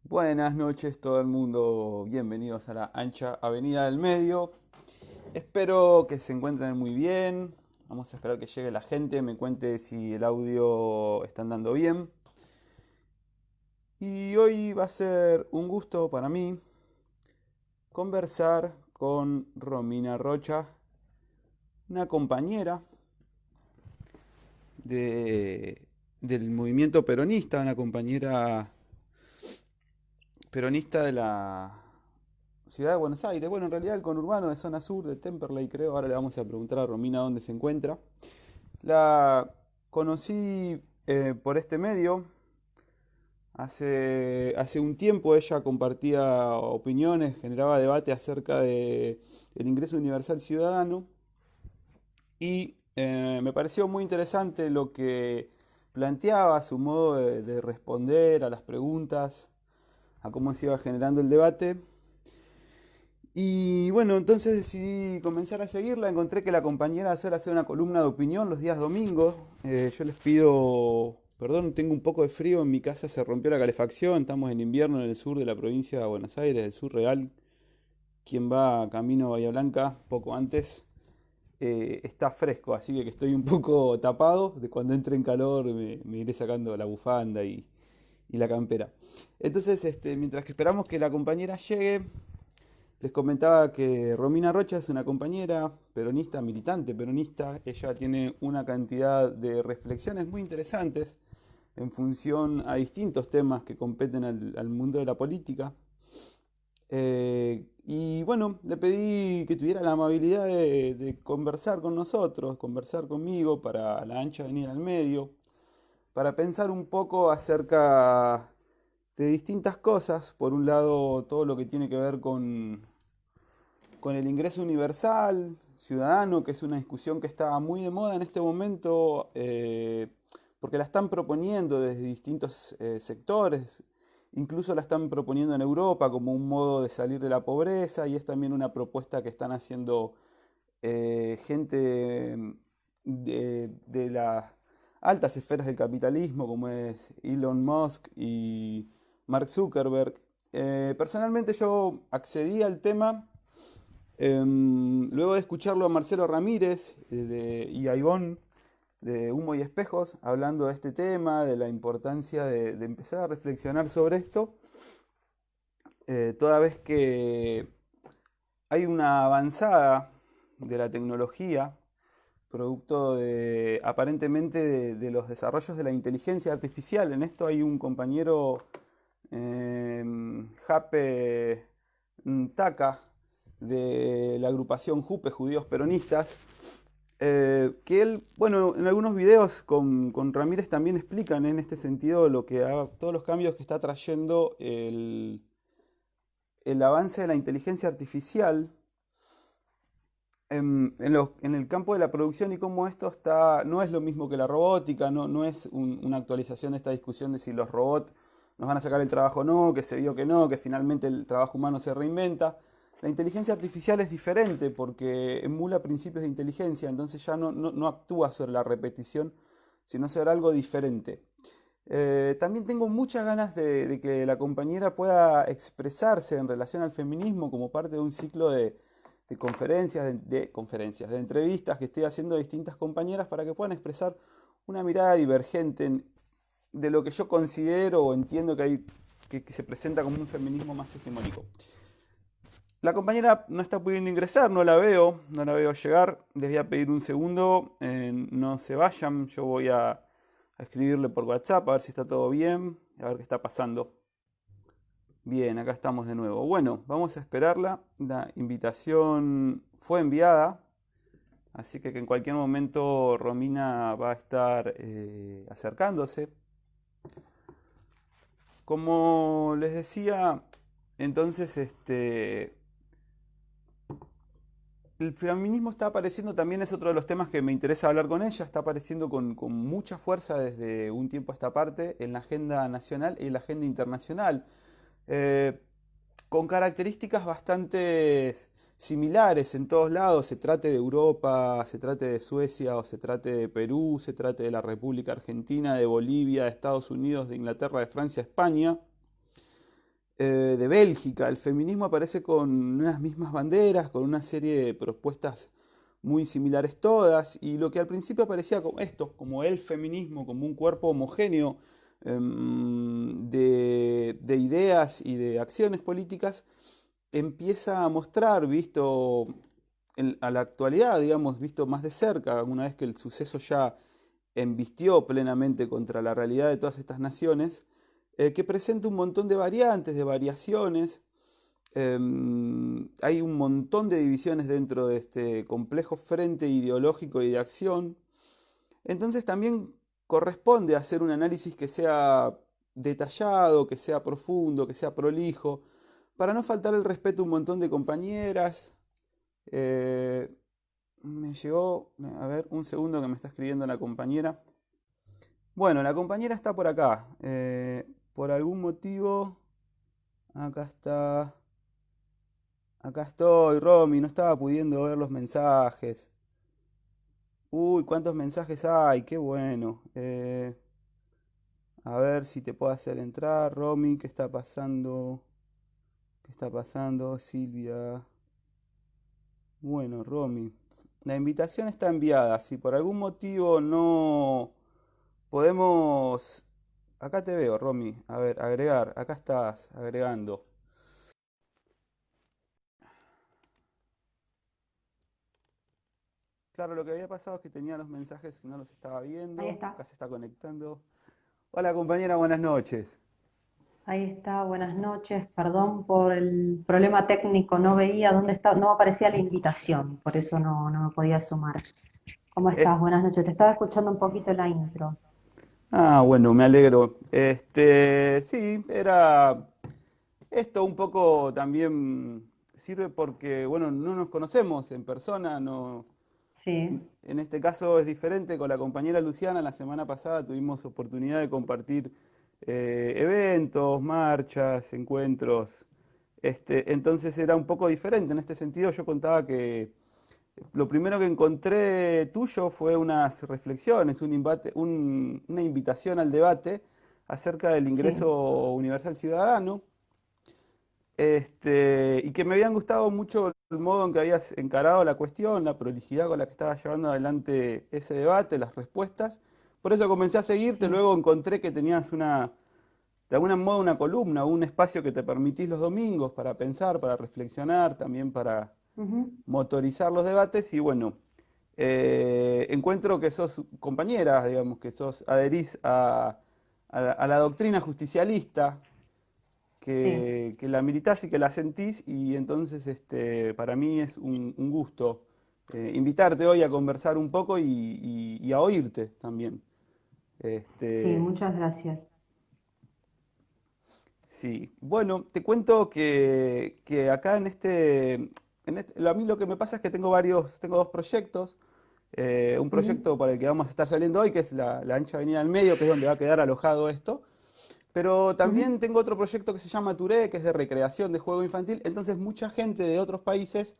Buenas noches todo el mundo, bienvenidos a la ancha avenida del medio. Espero que se encuentren muy bien. Vamos a esperar que llegue la gente, me cuente si el audio está andando bien. Y hoy va a ser un gusto para mí conversar con Romina Rocha, una compañera del movimiento peronista, una compañera peronista de la Ciudad de Buenos Aires. Bueno, en realidad el conurbano de zona sur de Temperley, creo. Ahora le vamos a preguntar a Romina dónde se encuentra. La conocí por este medio. Hace un tiempo ella compartía opiniones, generaba debate acerca de el ingreso universal ciudadano y me pareció muy interesante lo que planteaba, su modo de responder a las preguntas, a cómo se iba generando el debate. Y bueno, entonces decidí comenzar a seguirla. Encontré que la compañera suele hacer una columna de opinión los días domingos. Yo les pido, perdón, tengo un poco de frío. En mi casa se rompió la calefacción. Estamos en invierno en el sur de la provincia de Buenos Aires, el sur real. Quien va camino a Bahía Blanca poco antes está fresco, así que estoy un poco tapado. De cuando entre en calor me iré sacando la bufanda y la campera. Entonces, mientras que esperamos que la compañera llegue, les comentaba que Romina Rocha es una compañera peronista, militante peronista. Ella tiene una cantidad de reflexiones muy interesantes en función a distintos temas que competen al mundo de la política. Y bueno, le pedí que tuviera la amabilidad de conversar con nosotros, conversar conmigo para la ancha avenida al medio, para pensar un poco acerca de distintas cosas. Por un lado, todo lo que tiene que ver con el ingreso universal ciudadano, que es una discusión que está muy de moda en este momento, porque la están proponiendo desde distintos sectores, incluso la están proponiendo en Europa como un modo de salir de la pobreza, y es también una propuesta que están haciendo gente de las altas esferas del capitalismo, como es Elon Musk y Mark Zuckerberg. Personalmente yo accedí al tema luego de escucharlo a Marcelo Ramírez y a Ivonne de Humo y Espejos hablando de este tema, de la importancia de empezar a reflexionar sobre esto, toda vez que hay una avanzada de la tecnología, producto aparentemente de los desarrollos de la inteligencia artificial. En esto hay un compañero, Jape Taka, de la agrupación JUPE, Judíos Peronistas, que él, bueno, en algunos videos con Ramírez también explican en este sentido todos los cambios que está trayendo el avance de la inteligencia artificial en el campo de la producción, y cómo esto no es lo mismo que la robótica. No es una actualización de esta discusión de si los robots nos van a sacar el trabajo o no, que se vio que no, que finalmente el trabajo humano se reinventa. La inteligencia artificial es diferente porque emula principios de inteligencia, entonces ya no actúa sobre la repetición, sino sobre algo diferente. También tengo muchas ganas de que la compañera pueda expresarse en relación al feminismo como parte de un ciclo de conferencias, conferencias, de entrevistas que estoy haciendo a distintas compañeras para que puedan expresar una mirada divergente de lo que yo considero o entiendo que se presenta como un feminismo más hegemónico. La compañera no está pudiendo ingresar, no la veo llegar. Les voy a pedir un segundo, no se vayan, yo voy a escribirle por WhatsApp a ver si está todo bien, a ver qué está pasando. Bien, acá estamos de nuevo. Bueno, vamos a esperarla. La invitación fue enviada, así que en cualquier momento Romina va a estar acercándose. Como les decía, entonces el feminismo está apareciendo, también es otro de los temas que me interesa hablar con ella. Está apareciendo con mucha fuerza desde un tiempo a esta parte en la agenda nacional y en la agenda internacional. eh, con características bastante similares en todos lados, se trate de Europa, se trate de Suecia o se trate de Perú, se trate de la República Argentina, de Bolivia, de Estados Unidos, de Inglaterra, de Francia, España. de Bélgica. El feminismo aparece con unas mismas banderas, con una serie de propuestas muy similares todas, y lo que al principio parecía como esto, como el feminismo, como un cuerpo homogéneo de ideas y de acciones políticas, empieza a mostrar, visto a la actualidad, digamos, visto más de cerca, una vez que el suceso ya embistió plenamente contra la realidad de todas estas naciones, que presenta un montón de variantes, de variaciones. Hay un montón de divisiones dentro de este complejo frente ideológico y de acción. Entonces también corresponde hacer un análisis que sea detallado, que sea profundo, que sea prolijo, para no faltar el respeto a un montón de compañeras. Eh, Me llegó, a ver, un segundo que me está escribiendo la compañera. Bueno, la compañera está por acá. Por algún motivo, acá está. Acá estoy, Romy, no estaba pudiendo ver los mensajes. Uy, cuántos mensajes hay, qué bueno. A ver si te puedo hacer entrar, Romy, ¿qué está pasando? ¿Qué está pasando, Silvia? Bueno, Romy, la invitación está enviada. Si por algún motivo no podemos... Acá te veo, Romy. A ver, agregar. Acá estás, agregando. Claro, lo que había pasado es que tenía los mensajes y no los estaba Ahí viendo. está, Acá se está conectando. Hola, compañera, buenas noches. ahí está. Buenas noches. Perdón por el problema técnico. No veía dónde está, no aparecía la invitación, por eso no me podía sumar. ¿Cómo Es... estás? Buenas noches. Te estaba escuchando un poquito la intro. Ah, bueno, me alegro. Sí, era esto un poco también sirve porque, bueno, no nos conocemos en persona, no, Sí, en este caso es diferente, con la compañera Luciana la semana pasada tuvimos oportunidad de compartir eventos, marchas, encuentros. Entonces era un poco diferente. En este sentido yo contaba que lo primero que encontré tuyo fue unas reflexiones, una invitación al debate acerca del sí, ingreso universal ciudadano, y que me habían gustado mucho el modo en que habías encarado la cuestión, la prolijidad con la que estabas llevando adelante ese debate, las respuestas. Por eso comencé a seguirte, sí. luego encontré que tenías de algún modo una columna, un espacio que te permitís los domingos para pensar, para reflexionar, también para Ujú. motorizar los debates y bueno, encuentro que sos compañera, digamos, que adherís a la doctrina justicialista, Sí, que la militás y que la sentís, y entonces para mí es un gusto invitarte hoy a conversar un poco y a oírte también. sí, Este, muchas gracias. sí, bueno, te cuento que acá a mí lo que me pasa es que tengo dos proyectos. Un Ujú, proyecto para el que vamos a estar saliendo hoy, que es la ancha avenida del medio, que es donde va a quedar alojado esto. Pero ujú. también tengo otro proyecto que se llama Touré, que es de recreación de juego infantil. Entonces mucha gente de otros países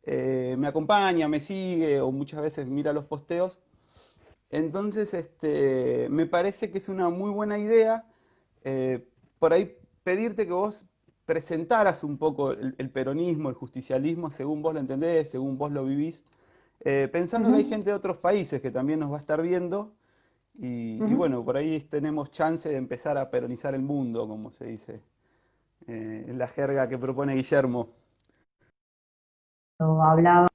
me acompaña, me sigue o muchas veces mira los posteos. Entonces me parece que es una muy buena idea por ahí pedirte que vos presentaras un poco el peronismo, el justicialismo, según vos lo entendés, según vos lo vivís, pensando que hay Ujú, gente de otros países que también nos va a estar viendo y ujú. bueno, por ahí tenemos chance de empezar a peronizar el mundo, como se dice en la jerga que propone Guillermo. Hablaba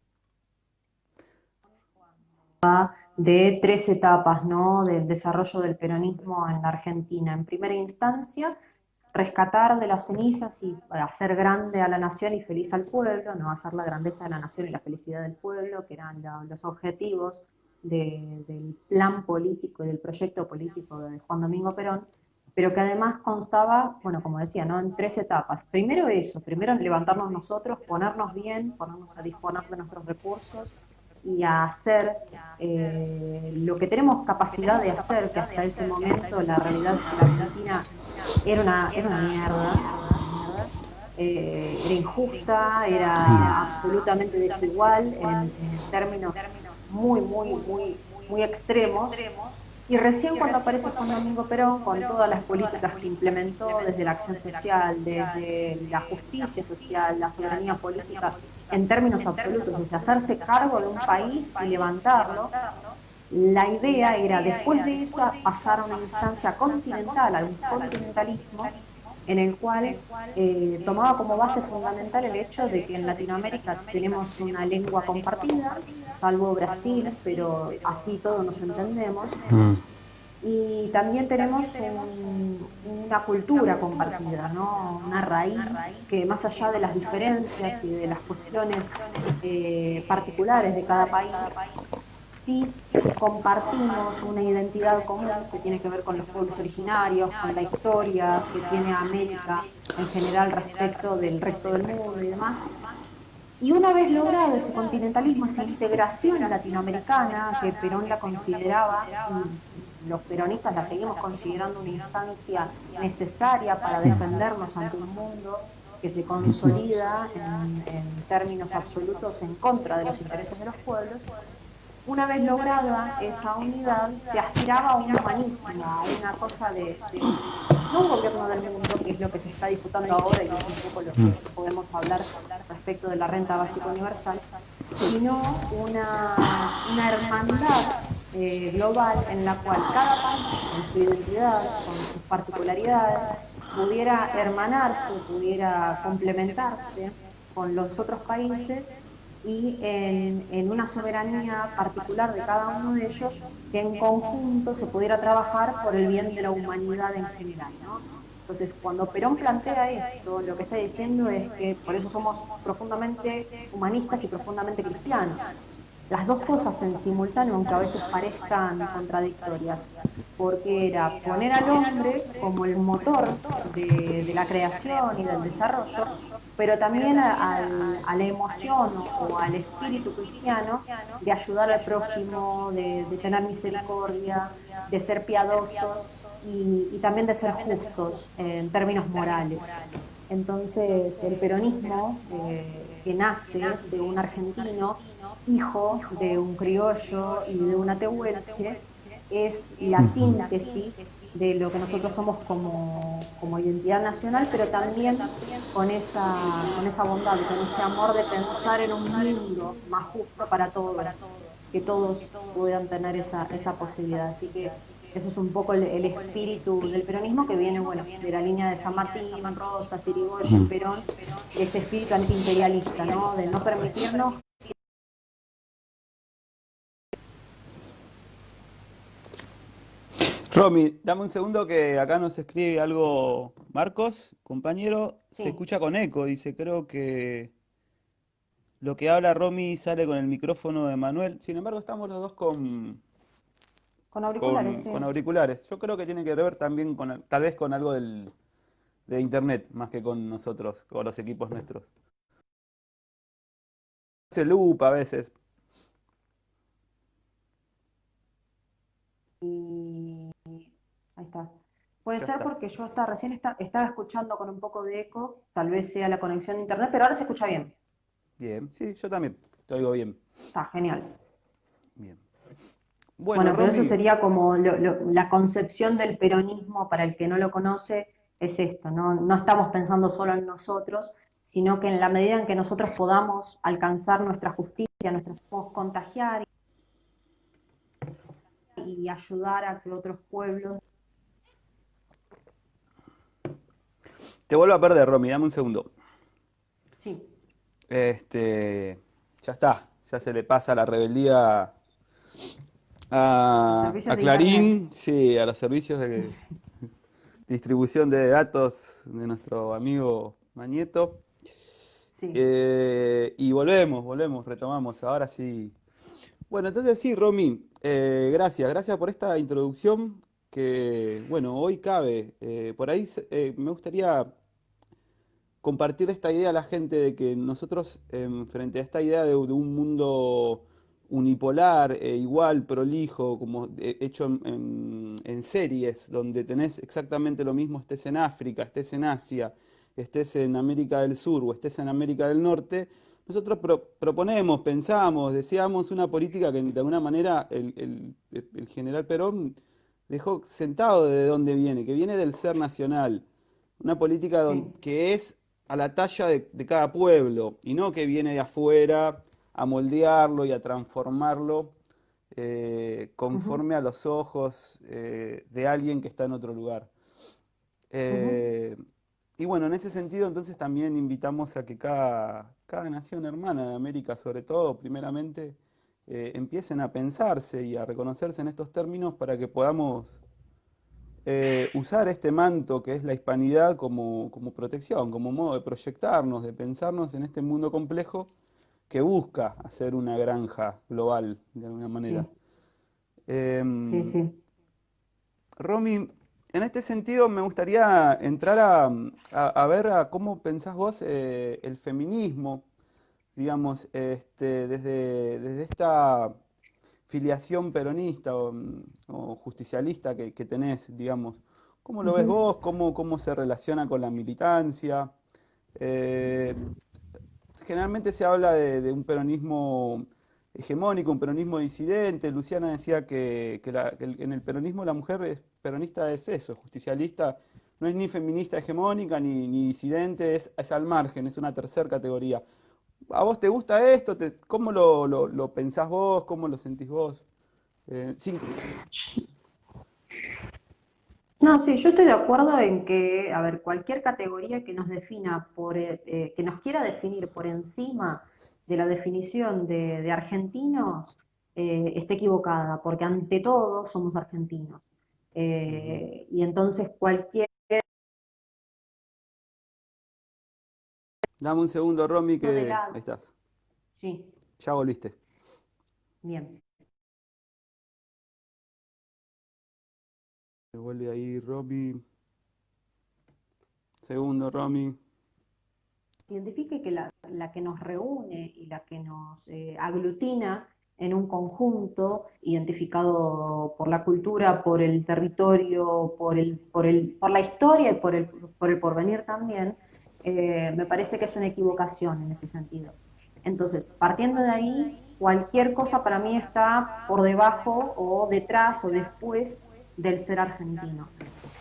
de tres etapas, ¿no? Del desarrollo del peronismo en la Argentina. En primera instancia, rescatar de las cenizas y hacer grande a la nación y feliz al pueblo, no hacer la grandeza de la nación y la felicidad del pueblo, que eran los objetivos del plan político y del proyecto político de Juan Domingo Perón, pero que además constaba, bueno, como decía, ¿no? En tres etapas. Primero eso, primero levantarnos nosotros, ponernos bien, ponernos a disponer de nuestros recursos y a hacer lo que tenemos capacidad de hacer, que hasta ese momento la realidad es que la Argentina era una mierda, era injusta, era absolutamente desigual en términos muy, muy, muy, muy extremos. Y recién cuando aparece Juan Domingo Perón, con todas las políticas que implementó desde la acción social, desde la justicia social, la soberanía política, en términos absolutos, es hacerse cargo de un país y levantarlo, la idea era después de eso pasar a una instancia continental, a un continentalismo, en el cual tomaba como base fundamental el hecho de que en Latinoamérica tenemos una lengua compartida, salvo Brasil, pero así todos nos entendemos, Mm. y también tenemos una cultura compartida, ¿no? Una raíz que más allá de las diferencias y de las cuestiones particulares de cada país, sí compartimos una identidad común que tiene que ver con los pueblos originarios, con la historia que tiene América en general respecto del resto del mundo y demás. Y una vez logrado ese continentalismo, esa integración latinoamericana, que Perón la consideraba, y los peronistas la seguimos considerando una instancia necesaria para defendernos ante un mundo que se consolida en términos absolutos en contra de los intereses de los pueblos, una vez lograda esa unidad, se aspiraba a un humanismo, a una cosa no un gobierno del mundo, que es lo que se está disputando ahora y es un poco lo que podemos hablar respecto de la renta básica universal, sino una hermandad global en la cual cada país, con su identidad, con sus particularidades, pudiera hermanarse, pudiera complementarse con los otros países y en una soberanía particular de cada uno de ellos, que en conjunto se pudiera trabajar por el bien de la humanidad en general, ¿no? Entonces, cuando Perón plantea esto, lo que está diciendo es que por eso somos profundamente humanistas y profundamente cristianos. Las dos cosas en simultáneo, aunque a veces parezcan contradictorias, porque era poner al hombre como el motor de la creación y del desarrollo, pero también a la emoción o al espíritu cristiano de ayudar al prójimo, de tener misericordia, de ser piadosos y también de ser justos en términos morales. Entonces, el peronismo, que nace de un argentino, hijo de un criollo y de una tehuelche, es la síntesis de lo que nosotros somos como identidad nacional, pero también con esa bondad y con ese amor de pensar en un mundo más justo para todos, que todos puedan tener esa posibilidad. Así que eso es un poco el espíritu del peronismo que viene, bueno, de la línea de San Martín, Rosas, Irigoyen, Perón, de este espíritu antiimperialista, ¿no? De no permitirnos. Romy, dame un segundo que acá nos escribe algo Marcos, compañero, se Sí, escucha con eco, dice, creo que lo que habla Romy sale con el micrófono de Manuel, sin embargo estamos los dos con auriculares, con sí. auriculares. Yo creo que tiene que ver también con, tal vez con algo de internet, más que con nosotros, con los equipos nuestros. Se lupa a veces. Y ahí está. Puede Ya ser está. porque yo estaba escuchando con un poco de eco, tal vez sea la conexión de internet, pero ahora se escucha bien. Bien, sí, yo también, te oigo bien. Está genial. Bien. Bueno, Bueno, pero eso Romy, sería como la concepción del peronismo para el que no lo conoce, es esto, ¿no? No estamos pensando solo en nosotros, sino que en la medida en que nosotros podamos alcanzar nuestra justicia, nuestras podemos contagiar y ayudar a que otros pueblos. te vuelvo a perder, Romy, dame un segundo. Sí, Este, ya está, ya se le pasa la rebeldía los servicios a de internet. Clarín, sí, a los servicios de distribución de datos de nuestro amigo Mañeto. Sí. Y volvemos, retomamos, ahora sí. Bueno, entonces sí, Romy, gracias por esta introducción que, bueno, hoy cabe. Por ahí me gustaría compartir esta idea a la gente de que nosotros, frente a esta idea de un mundo unipolar, igual, prolijo, como hecho en series, donde tenés exactamente lo mismo, estés en África, estés en Asia, estés en América del Sur o estés en América del Norte, nosotros proponemos, pensamos, deseamos una política que de alguna manera el general Perón dejó sentado de dónde viene, que viene del ser nacional. Una política Sí. que es a la talla de cada pueblo y no que viene de afuera a moldearlo y a transformarlo Ujú, conforme a los ojos de alguien que está en otro lugar. ujú, Eh, y bueno, en ese sentido entonces también invitamos a que cada nación hermana de América, sobre todo, primeramente, empiecen a pensarse y a reconocerse en estos términos para que podamos usar este manto que es la hispanidad como protección, como modo de proyectarnos, de pensarnos en este mundo complejo que busca hacer una granja global de alguna manera. sí, sí, Em, sí. Romy, en este sentido me gustaría entrar a ver a cómo pensás vos el feminismo, digamos, desde esta filiación peronista o justicialista que tenés, digamos. ¿Cómo lo ves Ujú. vos? ¿Cómo se relaciona con la militancia? Eh, Generalmente se habla de un peronismo hegemónico, un peronismo disidente. Luciana decía que en el peronismo la mujer peronista es eso, justicialista, no es ni feminista hegemónica ni disidente, es al margen, es una tercera categoría. ¿A vos te gusta esto? ¿Cómo lo pensás vos? ¿Cómo lo sentís vos? No, sí, yo estoy de acuerdo en que, a ver, cualquier categoría que nos defina que nos quiera definir por encima de la definición de argentinos, está equivocada, porque ante todo somos argentinos. Ujú. Y entonces cualquier Dame un segundo, Romy, de que ahí lado, estás. sí, Ya volviste. bien. Se vuelve ahí, Romy. Segundo, Romy. Identifique que la que nos reúne y la que nos aglutina en un conjunto identificado por la cultura, por el territorio, por la historia y por el porvenir también, me parece que es una equivocación en ese sentido. Entonces, partiendo de ahí, cualquier cosa para mí está por debajo o detrás o después del ser argentino.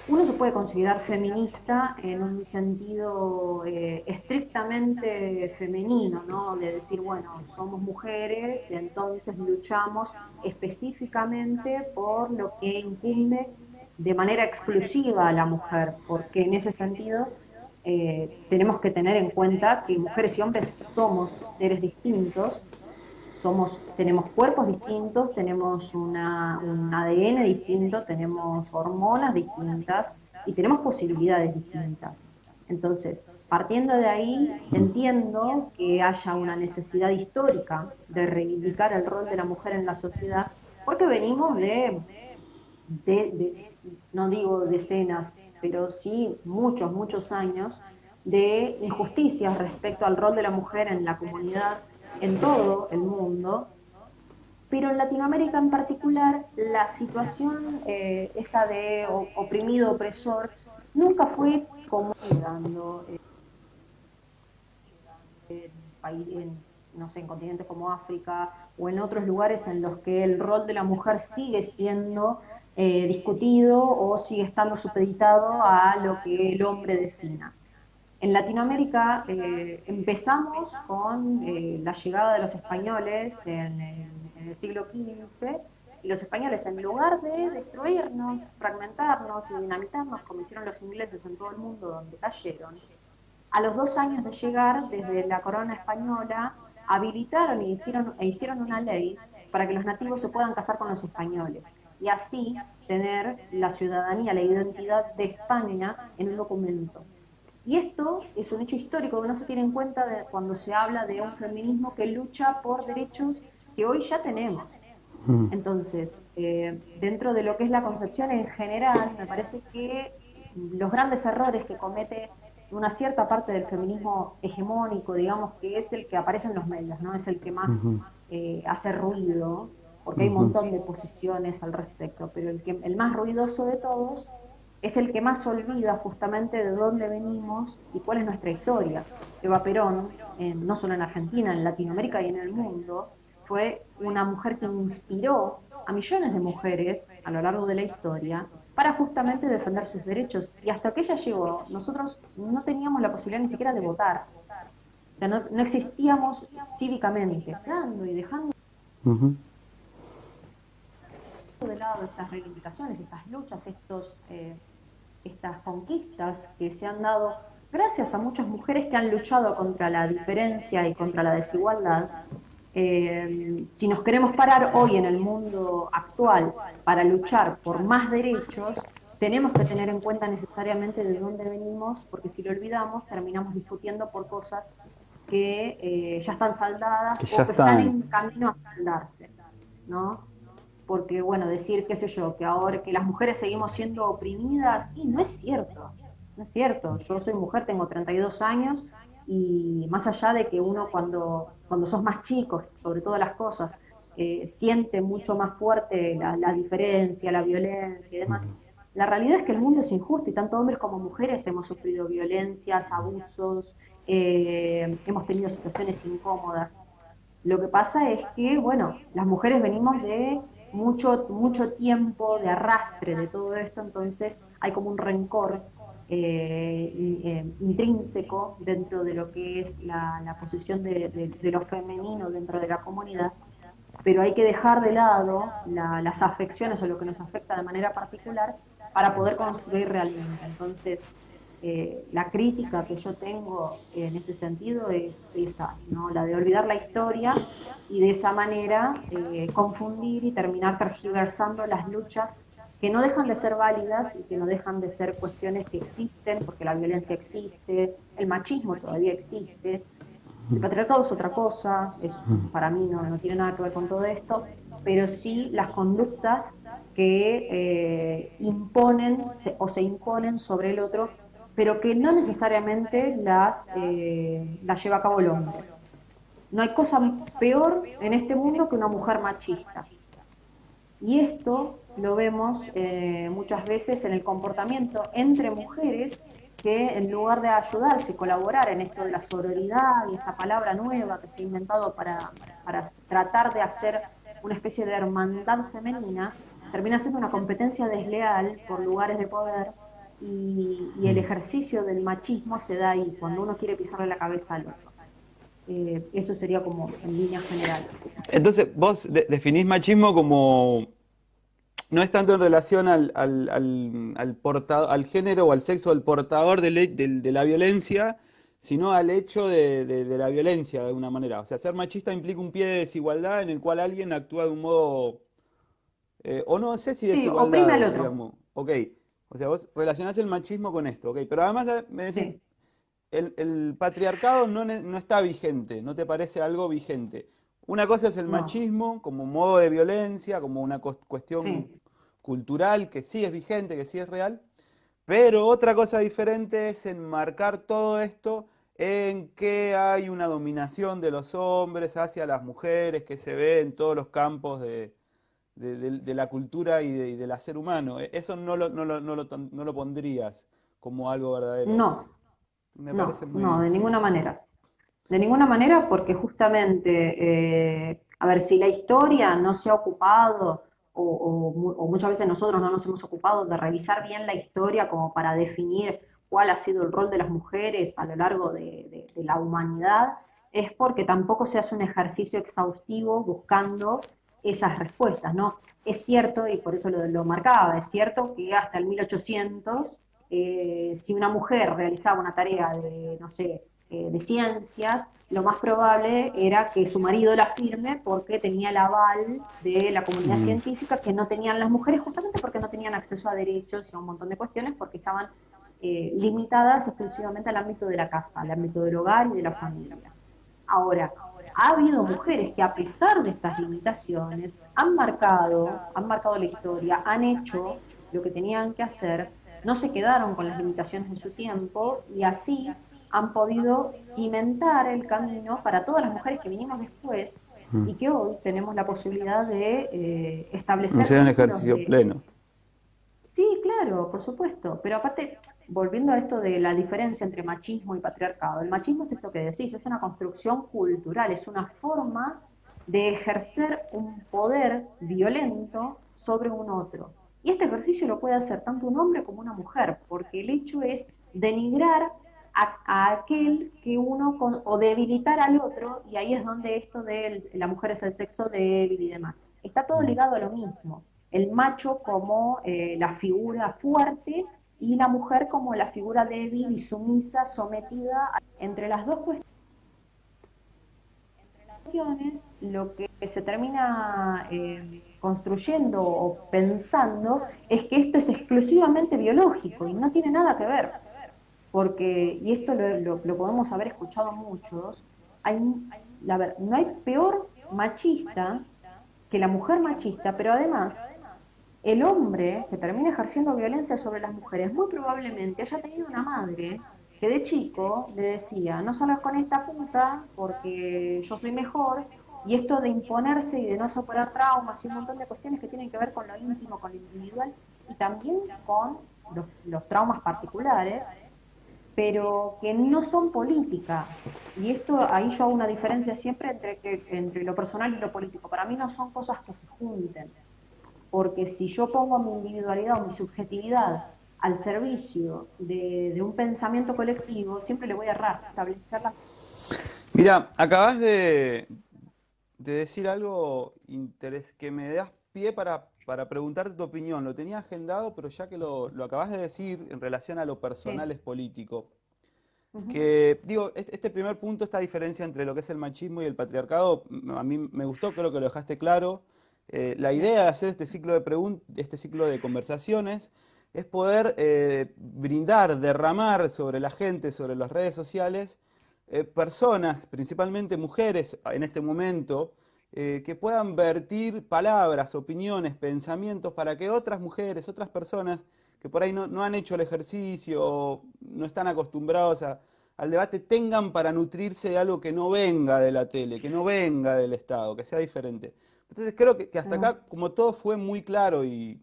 Uno se puede considerar feminista en un sentido estrictamente femenino, ¿no? De decir, bueno, somos mujeres, entonces luchamos específicamente por lo que incumbe de manera exclusiva a la mujer, porque en ese sentido tenemos que tener en cuenta que mujeres y hombres somos seres distintos, tenemos cuerpos distintos, tenemos un ADN distinto, tenemos hormonas distintas y tenemos posibilidades distintas. Entonces, partiendo de ahí, entiendo que haya una necesidad histórica de reivindicar el rol de la mujer en la sociedad, porque venimos de no digo decenas, pero sí muchos, muchos años de injusticias respecto al rol de la mujer en la comunidad en todo el mundo, pero en Latinoamérica en particular la situación esta de oprimido, opresor, nunca fue como dando no sé, en continentes como África o en otros lugares en los que el rol de la mujer sigue siendo discutido o sigue estando supeditado a lo que el hombre defina. En Latinoamérica empezamos con la llegada de los españoles en el siglo XV y los españoles en lugar de destruirnos, fragmentarnos y dinamitarnos como hicieron los ingleses en todo el mundo donde cayeron, a los 2 años de llegar desde la corona española habilitaron e hicieron una ley para que los nativos se puedan casar con los españoles y así tener la ciudadanía, la identidad de España en un documento. Y esto es un hecho histórico que no se tiene en cuenta cuando se habla de un feminismo que lucha por derechos que hoy ya tenemos. Entonces, dentro de lo que es la concepción en general, me parece que los grandes errores que comete una cierta parte del feminismo hegemónico, digamos, que es el que aparece en los medios, ¿no? Es el que más hace ruido, porque hay un Ujú. montón de posiciones al respecto, pero el más ruidoso de todos es el que más olvida justamente de dónde venimos y cuál es nuestra historia. Eva Perón, no solo en Argentina, en Latinoamérica y en el mundo, fue una mujer que inspiró a millones de mujeres a lo largo de la historia para justamente defender sus derechos. Y hasta que ella llegó, nosotros no teníamos la posibilidad ni siquiera de votar. O sea, no existíamos cívicamente, dando y dejando Ujú. de lado estas reivindicaciones, estas luchas, estas conquistas que se han dado gracias a muchas mujeres que han luchado contra la diferencia y contra la desigualdad. Si nos queremos parar hoy en el mundo actual para luchar por más derechos, tenemos que tener en cuenta necesariamente de dónde venimos, porque si lo olvidamos, terminamos discutiendo por cosas que ya están saldadas Que ya o que están están. en camino a saldarse, ¿no? Porque, bueno, decir, qué sé yo, que ahora que las mujeres seguimos siendo oprimidas, y no es cierto, no es cierto. Yo soy mujer, tengo 32 años, y más allá de que uno cuando sos más chico, sobre todas las cosas, siente mucho más fuerte la diferencia, la violencia y demás, la realidad es que el mundo es injusto y tanto hombres como mujeres hemos sufrido violencias, abusos, hemos tenido situaciones incómodas. Lo que pasa es que, bueno, las mujeres venimos de mucho tiempo de arrastre de todo esto, entonces hay como un rencor intrínseco dentro de lo que es la posición de lo femenino dentro de la comunidad, pero hay que dejar de lado las afecciones o lo que nos afecta de manera particular para poder construir realmente. Entonces, la crítica que yo tengo en ese sentido es esa, ¿no? La de olvidar la historia y de esa manera confundir y terminar tergiversando las luchas que no dejan de ser válidas y que no dejan de ser cuestiones que existen, porque la violencia existe, el machismo todavía existe, el patriarcado es otra cosa, para mí no tiene nada que ver con todo esto, pero sí las conductas que o se imponen sobre el otro, pero que no necesariamente las lleva a cabo el hombre. No hay cosa peor en este mundo que una mujer machista. Y esto lo vemos muchas veces en el comportamiento entre mujeres que en lugar de ayudarse y colaborar en esto de la sororidad y esta palabra nueva que se ha inventado para tratar de hacer una especie de hermandad femenina, termina siendo una competencia desleal por lugares de poder y el ejercicio del machismo se da ahí, cuando uno quiere pisarle la cabeza al otro. Eso sería como en líneas generales. Entonces, vos definís machismo como no es tanto en relación al género o al sexo del portador de la violencia, sino al hecho de la violencia de alguna manera. O sea, ser machista implica un pie de desigualdad en el cual alguien actúa de un modo, o no sé si Sí, oprime desigualdad, al otro. digamos. Ok, o sea, vos relacionás el machismo con esto, ok, pero además me decís, Sí. el patriarcado no está vigente, no te parece algo vigente. Una cosa es el No, machismo como modo de violencia, como una cuestión sí, cultural que sí es vigente, que sí es real, pero otra cosa diferente es enmarcar todo esto en que hay una dominación de los hombres hacia las mujeres que se ve en todos los campos de la cultura y del hacer humano. Eso no lo pondrías como algo verdadero. no, Me parece no, muy... de Sí. ninguna manera. De ninguna manera porque justamente, a ver, si la historia no se ha ocupado o muchas veces nosotros no nos hemos ocupado de revisar bien la historia como para definir cuál ha sido el rol de las mujeres a lo largo de la humanidad, es porque tampoco se hace un ejercicio exhaustivo buscando esas respuestas, ¿no? Es cierto, y por eso lo marcaba, es cierto que hasta el 1800, si una mujer realizaba una tarea de, no sé, de ciencias, lo más probable era que su marido la firme porque tenía el aval de la comunidad Mm. científica que no tenían las mujeres, justamente porque no tenían acceso a derechos y a un montón de cuestiones, porque estaban limitadas exclusivamente al ámbito de la casa, al ámbito del hogar y de la familia. Ahora, ha habido mujeres que a pesar de estas limitaciones han marcado la historia, han hecho lo que tenían que hacer, no se quedaron con las limitaciones de su tiempo y así han podido cimentar el camino para todas las mujeres que vinimos después y que hoy tenemos la posibilidad de establecer Sería un vínculos ejercicio de... pleno. Sí, claro, por supuesto, pero aparte, volviendo a esto de la diferencia entre machismo y patriarcado, el machismo es esto que decís, es una construcción cultural, es una forma de ejercer un poder violento sobre un otro. Y este ejercicio lo puede hacer tanto un hombre como una mujer, porque el hecho es denigrar a aquel que uno, o debilitar al otro, y ahí es donde esto de la mujer es el sexo débil y demás. Está todo Mm. ligado a lo mismo. El macho como la figura fuerte y la mujer como la figura débil y sumisa, sometida. Entre las dos cuestiones, lo que se termina construyendo o pensando es que esto es exclusivamente biológico y no tiene nada que ver, porque, y esto lo podemos haber escuchado muchos, hay, no hay peor machista que la mujer machista, pero además el hombre que termina ejerciendo violencia sobre las mujeres muy probablemente haya tenido una madre que de chico le decía, no salgas con esta puta porque yo soy mejor, y esto de imponerse y de no superar traumas y un montón de cuestiones que tienen que ver con lo íntimo, con lo individual y también con los traumas particulares, pero que no son política. Y esto, ahí yo hago una diferencia siempre entre lo personal y lo político. Para mí no son cosas que se junten, porque si yo pongo mi individualidad o mi subjetividad al servicio de un pensamiento colectivo, siempre le voy a errar. Establecer las... Mira, acabas de decir algo que me das pie para preguntarte tu opinión. Lo tenía agendado, pero ya que lo acabas de decir en relación a lo Sí. personal es político. Ujú. Que, digo, este primer punto, esta diferencia entre lo que es el machismo y el patriarcado, a mí me gustó, creo que lo dejaste claro. La Bien. idea de hacer este ciclo de este ciclo de conversaciones es poder brindar, derramar sobre la gente, sobre las redes sociales, personas, principalmente mujeres en este momento, que puedan vertir palabras, opiniones, pensamientos para que otras mujeres, otras personas que por ahí no han hecho el ejercicio o no están acostumbrados al debate, tengan para nutrirse de algo que no venga de la tele, que no venga del Estado, que sea diferente. Entonces creo que hasta Mm, acá, como todo fue muy claro y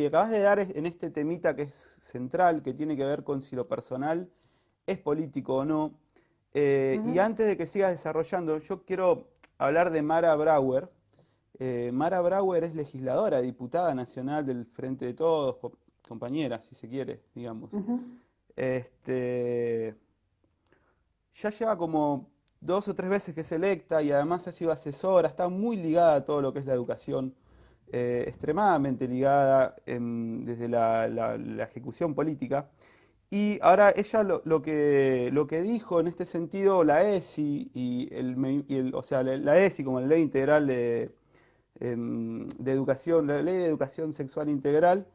acabas de dar en este temita que es central, que tiene que ver con si lo personal es político o no. Y ujú. antes de que sigas desarrollando, yo quiero hablar de Mara Brauer. Mara Brauer es legisladora, diputada nacional del Frente de Todos, compañera, si se quiere, digamos. Ujú. Este, ya lleva como 2 o 3 veces que es electa y además ha sido asesora, está muy ligada a todo lo que es la educación, extremadamente ligada desde la ejecución política. Y ahora ella lo que dijo en este sentido, la ESI o sea, la ESI como la Ley Integral de Educación, la Ley de Educación Sexual Integral,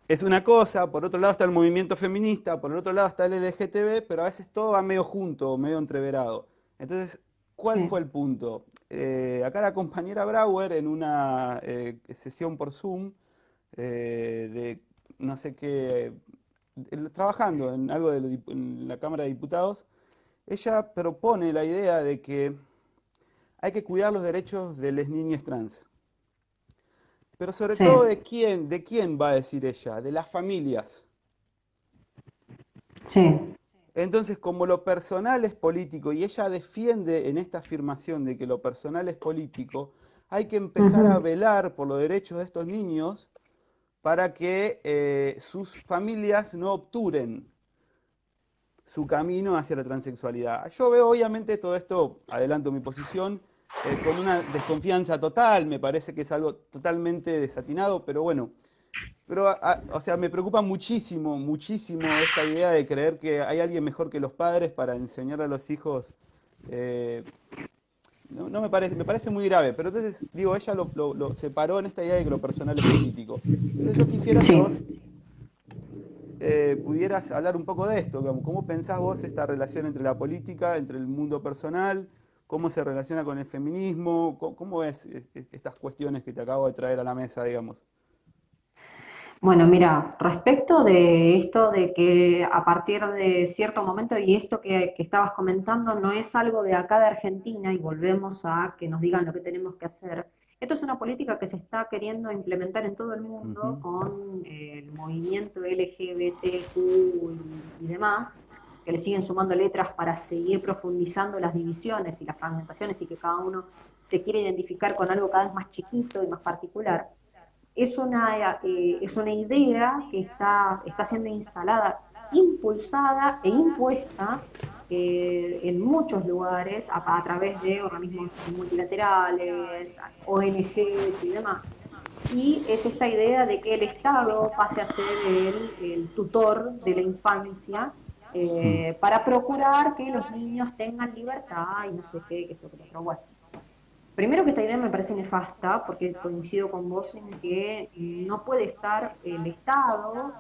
es una cosa, por otro lado está el movimiento feminista, por el otro lado está el LGTB, pero a veces todo va medio junto, medio entreverado. Entonces, ¿cuál fue Sí, el punto? Acá la compañera Brauer en una sesión por Zoom de no sé qué, trabajando en algo en la Cámara de Diputados, ella propone la idea de que hay que cuidar los derechos de las niñas trans. Pero sobre todo sí, de quién va a decir ella, de las familias. sí. Entonces, como lo personal es político y ella defiende en esta afirmación de que lo personal es político, hay que empezar a Ujú. velar por los derechos de estos niños para que sus familias no obturen su camino hacia la transexualidad. Yo veo obviamente todo esto, adelanto mi posición, con una desconfianza total, me parece que es algo totalmente desatinado, pero bueno, o sea, me preocupa muchísimo, muchísimo esta idea de creer que hay alguien mejor que los padres para enseñar a los hijos. eh, no me parece muy grave, pero entonces, digo, ella lo separó en esta idea de que lo personal es político. Entonces yo quisiera que vos Sí. pudieras hablar un poco de esto, ¿cómo pensás vos esta relación entre la política, entre el mundo personal, cómo se relaciona con el feminismo, cómo ves estas cuestiones que te acabo de traer a la mesa, digamos? Bueno, mira, respecto de esto de que a partir de cierto momento, y esto que estabas comentando no es algo de acá de Argentina, y volvemos a que nos digan lo que tenemos que hacer. Esto es una política que se está queriendo implementar en todo el mundo Ujú. con el movimiento LGBTQ y demás. que le siguen sumando letras para seguir profundizando las divisiones y las fragmentaciones y que cada uno se quiere identificar con algo cada vez más chiquito y más particular, es una idea que está siendo instalada, impulsada e impuesta en muchos lugares a través de organismos multilaterales, ONGs y demás. Y es esta idea de que el Estado pase a ser el tutor de la infancia Mm. para procurar que los niños tengan libertad y no sé qué, que esto, que lo otro. Bueno, primero que esta idea me parece nefasta, porque coincido con vos en que no puede estar el Estado,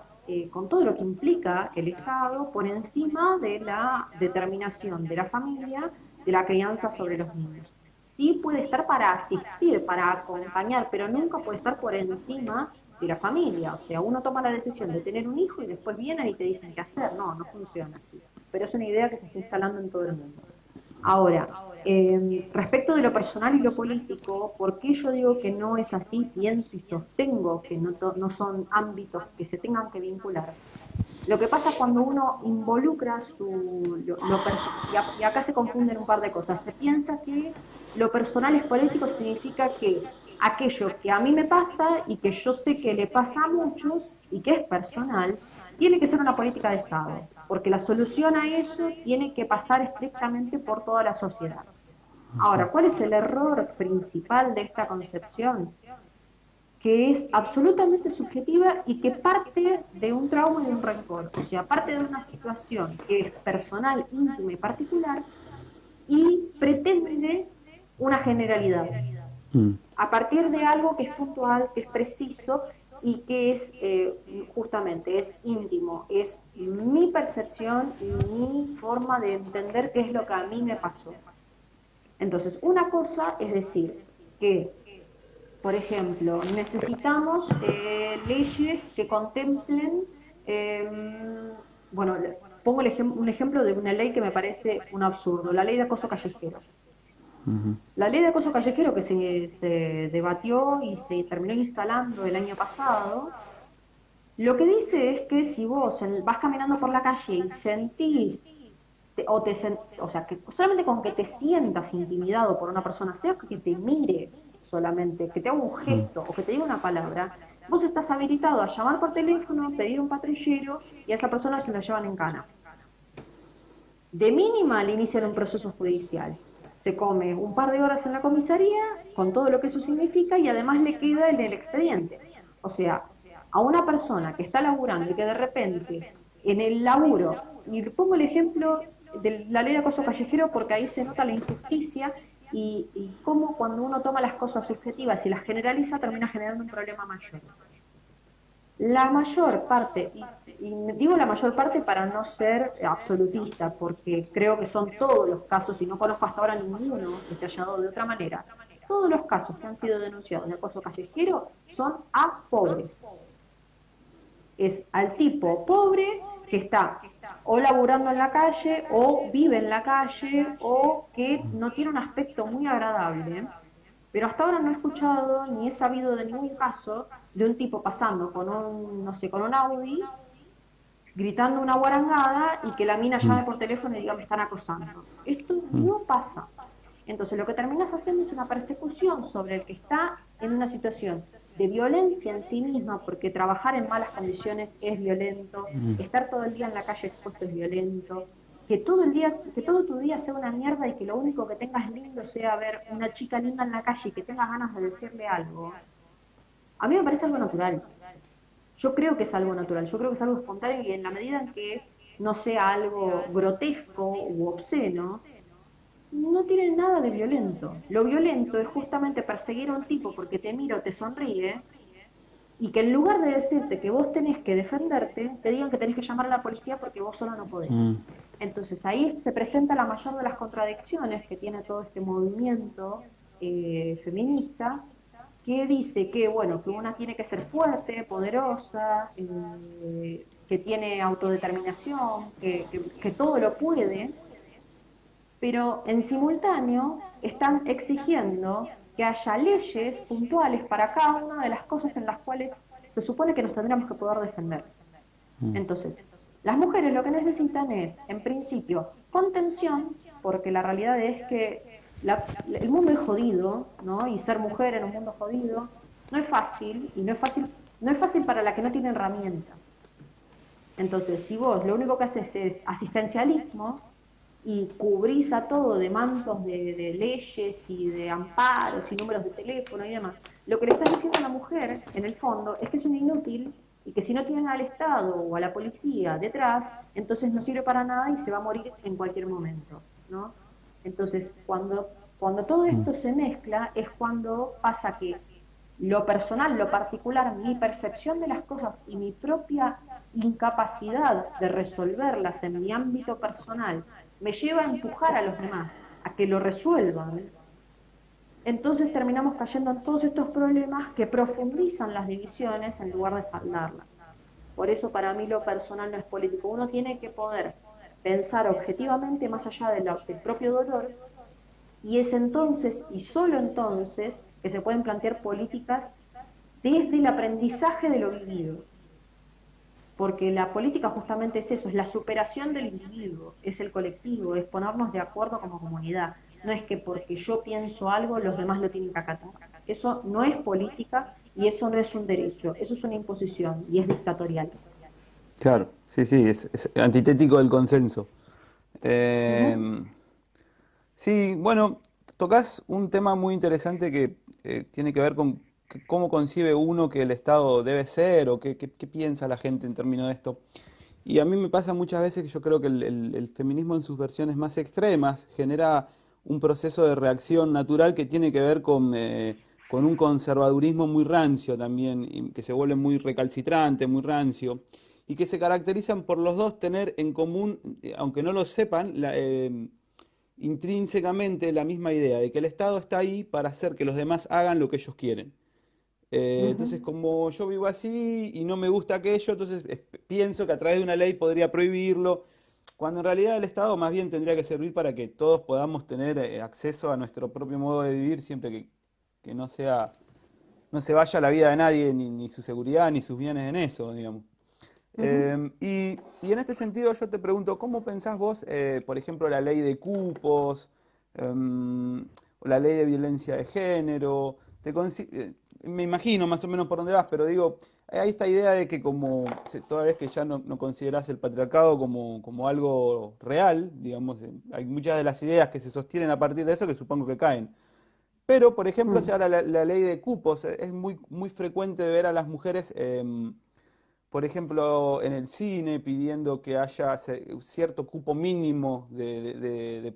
con todo lo que implica el Estado, por encima de la determinación de la familia, de la crianza sobre los niños. Sí puede estar para asistir, para acompañar, pero nunca puede estar por encima de la familia. O sea, uno toma la decisión de tener un hijo y después vienen y te dicen qué hacer. No, no funciona así. Pero es una idea que se está instalando en todo el mundo. Ahora, respecto de lo personal y lo político, ¿por qué yo digo que no es así? Pienso y sostengo que no son ámbitos que se tengan que vincular. Lo que pasa cuando uno involucra y acá se confunden un par de cosas. Se piensa que lo personal es político, significa que aquello que a mí me pasa y que yo sé que le pasa a muchos y que es personal, tiene que ser una política de Estado, porque la solución a eso tiene que pasar estrictamente por toda la sociedad. Ahora, ¿cuál es el error principal de esta concepción? Que es absolutamente subjetiva y que parte de un trauma y de un rencor, o sea, parte de una situación que es personal, íntima y particular y pretende una generalidad, Mm. a partir de algo que es puntual, que es preciso y que es justamente, es íntimo, es mi percepción y mi forma de entender qué es lo que a mí me pasó. Entonces, una cosa es decir que por ejemplo, necesitamos leyes que contemplen, eh, bueno, pongo un ejemplo de una ley que me parece un absurdo, la ley de acoso callejero. La ley de acoso callejero que se debatió y se terminó instalando el año pasado, lo que dice es que si vos vas caminando por la calle y sentís o sea, que solamente con que te sientas intimidado por una persona, sea que te mire solamente, que te haga un gesto o que te diga una palabra, vos estás habilitado a llamar por teléfono, pedir un patrullero y a esa persona se la llevan en cana. De mínima le inician un proceso judicial. Se come un par de horas en la comisaría con todo lo que eso significa y además le queda en el expediente. O sea, a una persona que está laburando y que de repente en el laburo, y pongo el ejemplo de la ley de acoso callejero porque ahí se nota la injusticia y cómo cuando uno toma las cosas subjetivas y las generaliza termina generando un problema mayor. La mayor parte, y digo la mayor parte para no ser absolutista, porque creo que son todos los casos, y no conozco hasta ahora ninguno que se haya dado de otra manera, todos los casos que han sido denunciados de acoso callejero son a pobres. Es al tipo pobre que está o laburando en la calle, o vive en la calle, o que no tiene un aspecto muy agradable, pero hasta ahora no he escuchado ni he sabido de ningún caso de un tipo pasando con un, no sé, con un Audi, gritando una guarangada y que la mina llame por teléfono y diga me están acosando. Esto no pasa. Entonces lo que terminas haciendo es una persecución sobre el que está en una situación de violencia en sí misma, porque trabajar en malas condiciones es violento, estar todo el día en la calle expuesto es violento, que todo el día, que todo tu día sea una mierda y que lo único que tengas lindo sea ver una chica linda en la calle y que tengas ganas de decirle algo, a mí me parece algo natural. Yo creo que es algo natural, yo creo que es algo espontáneo y en la medida en que no sea algo grotesco u obsceno, no tiene nada de violento. Lo violento es justamente perseguir a un tipo porque te mira o te sonríe y que en lugar de decirte que vos tenés que defenderte, te digan que tenés que llamar a la policía porque vos solo no podés. Entonces ahí se presenta la mayor de las contradicciones que tiene todo este movimiento feminista, que dice que, bueno, que una tiene que ser fuerte, poderosa, que tiene autodeterminación, que todo lo puede, pero en simultáneo están exigiendo que haya leyes puntuales para cada una de las cosas en las cuales se supone que nos tendríamos que poder defender. Entonces, Las mujeres lo que necesitan es, en principio, contención, porque la realidad es que el mundo es jodido, ¿no? Y ser mujer en un mundo jodido no es fácil, y no es fácil para la que no tiene herramientas. Entonces, si vos lo único que haces es asistencialismo y cubrís a todo de mantos de leyes y de amparos y números de teléfono y demás, lo que le estás diciendo a la mujer, en el fondo, es que es un inútil y que si no tienen al Estado o a la policía detrás, entonces no sirve para nada y se va a morir en cualquier momento, ¿no? Entonces, cuando todo Mm. esto se mezcla, es cuando pasa que lo personal, lo particular, mi percepción de las cosas y mi propia incapacidad de resolverlas en mi ámbito personal me lleva a empujar a los demás a que lo resuelvan. Entonces terminamos cayendo en todos estos problemas que profundizan las divisiones en lugar de saldarlas. Por eso para mí lo personal no es político. Uno tiene que poder pensar objetivamente más allá del propio dolor, y es entonces y solo entonces que se pueden plantear políticas desde el aprendizaje de lo vivido, porque la política justamente es eso, es la superación del individuo, es el colectivo, es ponernos de acuerdo como comunidad. No es que porque yo pienso algo los demás lo tienen que acatar. Eso no es política y eso no es un derecho, eso es una imposición y es dictatorial. Claro, sí, sí, es antitético del consenso. Ujú. Em, Sí, bueno, tocas un tema muy interesante que tiene que ver con cómo concibe uno que el Estado debe ser o qué piensa la gente en términos de esto. Y a mí me pasa muchas veces que yo creo que el feminismo en sus versiones más extremas genera un proceso de reacción natural que tiene que ver con un conservadurismo muy rancio también, y que se vuelve muy recalcitrante, muy rancio, y que se caracterizan por los dos tener en común, aunque no lo sepan, intrínsecamente la misma idea de que el Estado está ahí para hacer que los demás hagan lo que ellos quieren. Entonces, Ujú. como yo vivo así y no me gusta aquello, entonces pienso que a través de una ley podría prohibirlo, cuando en realidad el Estado más bien tendría que servir para que todos podamos tener acceso a nuestro propio modo de vivir, siempre que no sea, no se vaya la vida de nadie, ni su seguridad, ni sus bienes en eso, digamos. Ujú. Y en este sentido yo te pregunto, ¿cómo pensás vos, por ejemplo, la ley de cupos, o la ley de violencia de género? Me imagino más o menos por dónde vas, pero digo, hay esta idea de que como toda vez que ya no considerás el patriarcado como algo real, digamos, hay muchas de las ideas que se sostienen a partir de eso que supongo que caen. Pero, por ejemplo, se Mm. habla la ley de cupos. Es muy frecuente ver a las mujeres por ejemplo, en el cine pidiendo que haya cierto cupo mínimo de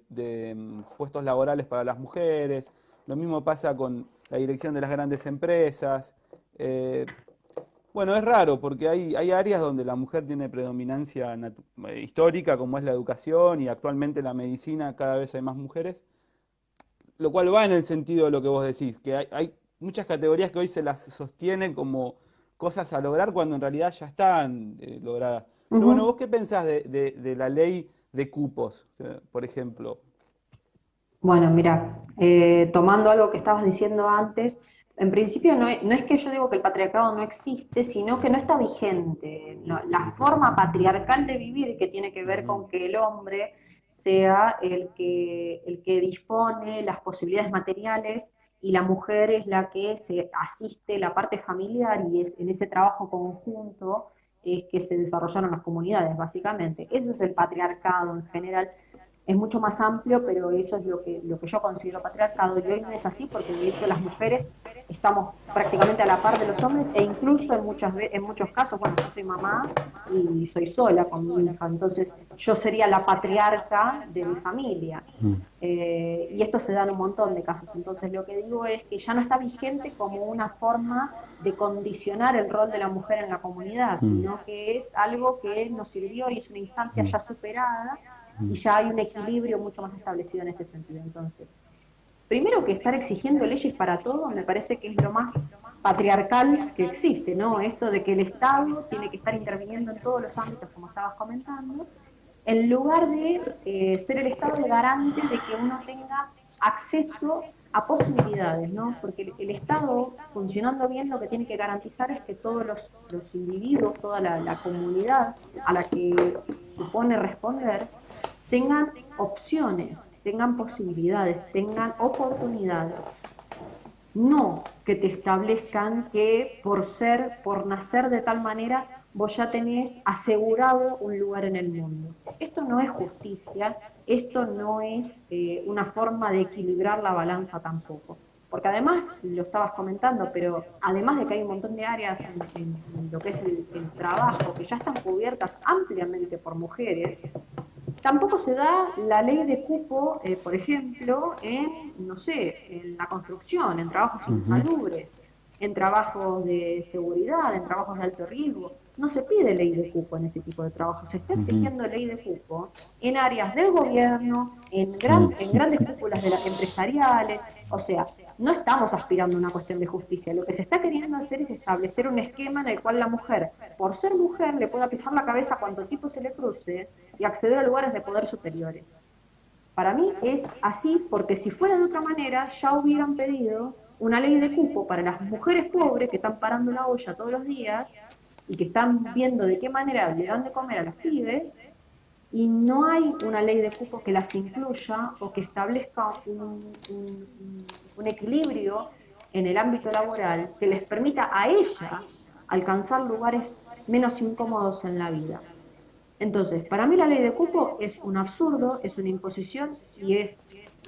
puestos laborales para las mujeres. Lo mismo pasa con la dirección de las grandes empresas. Eh, bueno, es raro porque hay áreas donde la mujer tiene predominancia histórica, como es la educación y actualmente la medicina, cada vez hay más mujeres, lo cual va en el sentido de lo que vos decís, que hay muchas categorías que hoy se las sostienen como cosas a lograr cuando en realidad ya están logradas. Pero bueno, ¿vos Ujú. qué pensás de la ley de cupos, por ejemplo? Bueno, mira, tomando algo que estabas diciendo antes, en principio no es que yo digo que el patriarcado no existe, sino que no está vigente. La forma patriarcal de vivir, que tiene que ver Ujú, con que el hombre sea el que dispone las posibilidades materiales y la mujer es la que se asiste la parte familiar y es en ese trabajo conjunto es que se desarrollaron las comunidades, básicamente. Eso es el patriarcado en general, es mucho más amplio, pero eso es lo que yo considero patriarcado. Y hoy no es así porque de hecho las mujeres estamos prácticamente a la par de los hombres e incluso en muchos casos, bueno, yo soy mamá y soy sola con mi hija, entonces yo sería la patriarca de mi familia. mm, Y esto se da en un montón de casos. Entonces lo que digo es que ya no está vigente como una forma de condicionar el rol de la mujer en la comunidad, mm, sino que es algo que nos sirvió y es una instancia mm, ya superada y mm, ya hay un equilibrio mucho más establecido en este sentido. Entonces, primero que estar exigiendo leyes para todo me parece que es lo más patriarcal que existe, ¿no? Esto de que el Estado tiene que estar interviniendo en todos los ámbitos, como estabas comentando, en lugar de ser el Estado el garante de que uno tenga acceso a posibilidades, ¿no? Porque el Estado, funcionando bien, lo que tiene que garantizar es que todos los individuos, toda la comunidad a la que supone responder, tengan opciones, tengan posibilidades, tengan oportunidades. No que te establezcan que por ser, por nacer de tal manera, vos ya tenés asegurado un lugar en el mundo. Esto no es justicia, esto no es una forma de equilibrar la balanza tampoco. Porque además, lo estabas comentando, pero además de que hay un montón de áreas en lo que es el trabajo que ya están cubiertas ampliamente por mujeres, tampoco se da la ley de cupo, por ejemplo, en, no sé, en la construcción, en trabajos Ujú. insalubres, en trabajos de seguridad, en trabajos de alto riesgo. No se pide ley de cupo en ese tipo de trabajo. Se está Ujú. exigiendo ley de cupo en áreas del gobierno, en Ujú. grandes cúpulas empresariales. O sea, no estamos aspirando a una cuestión de justicia. Lo que se está queriendo hacer es establecer un esquema en el cual la mujer, por ser mujer, le pueda pisar la cabeza a cuanto tipo se le cruce y acceder a lugares de poder superiores. Para mí es así porque si fuera de otra manera ya hubieran pedido una ley de cupo para las mujeres pobres que están parando la olla todos los días y que están viendo de qué manera le dan de comer a los pibes, y no hay una ley de cupo que las incluya o que establezca un equilibrio en el ámbito laboral que les permita a ellas alcanzar lugares menos incómodos en la vida. Entonces, para mí la ley de cupo es un absurdo, es una imposición y es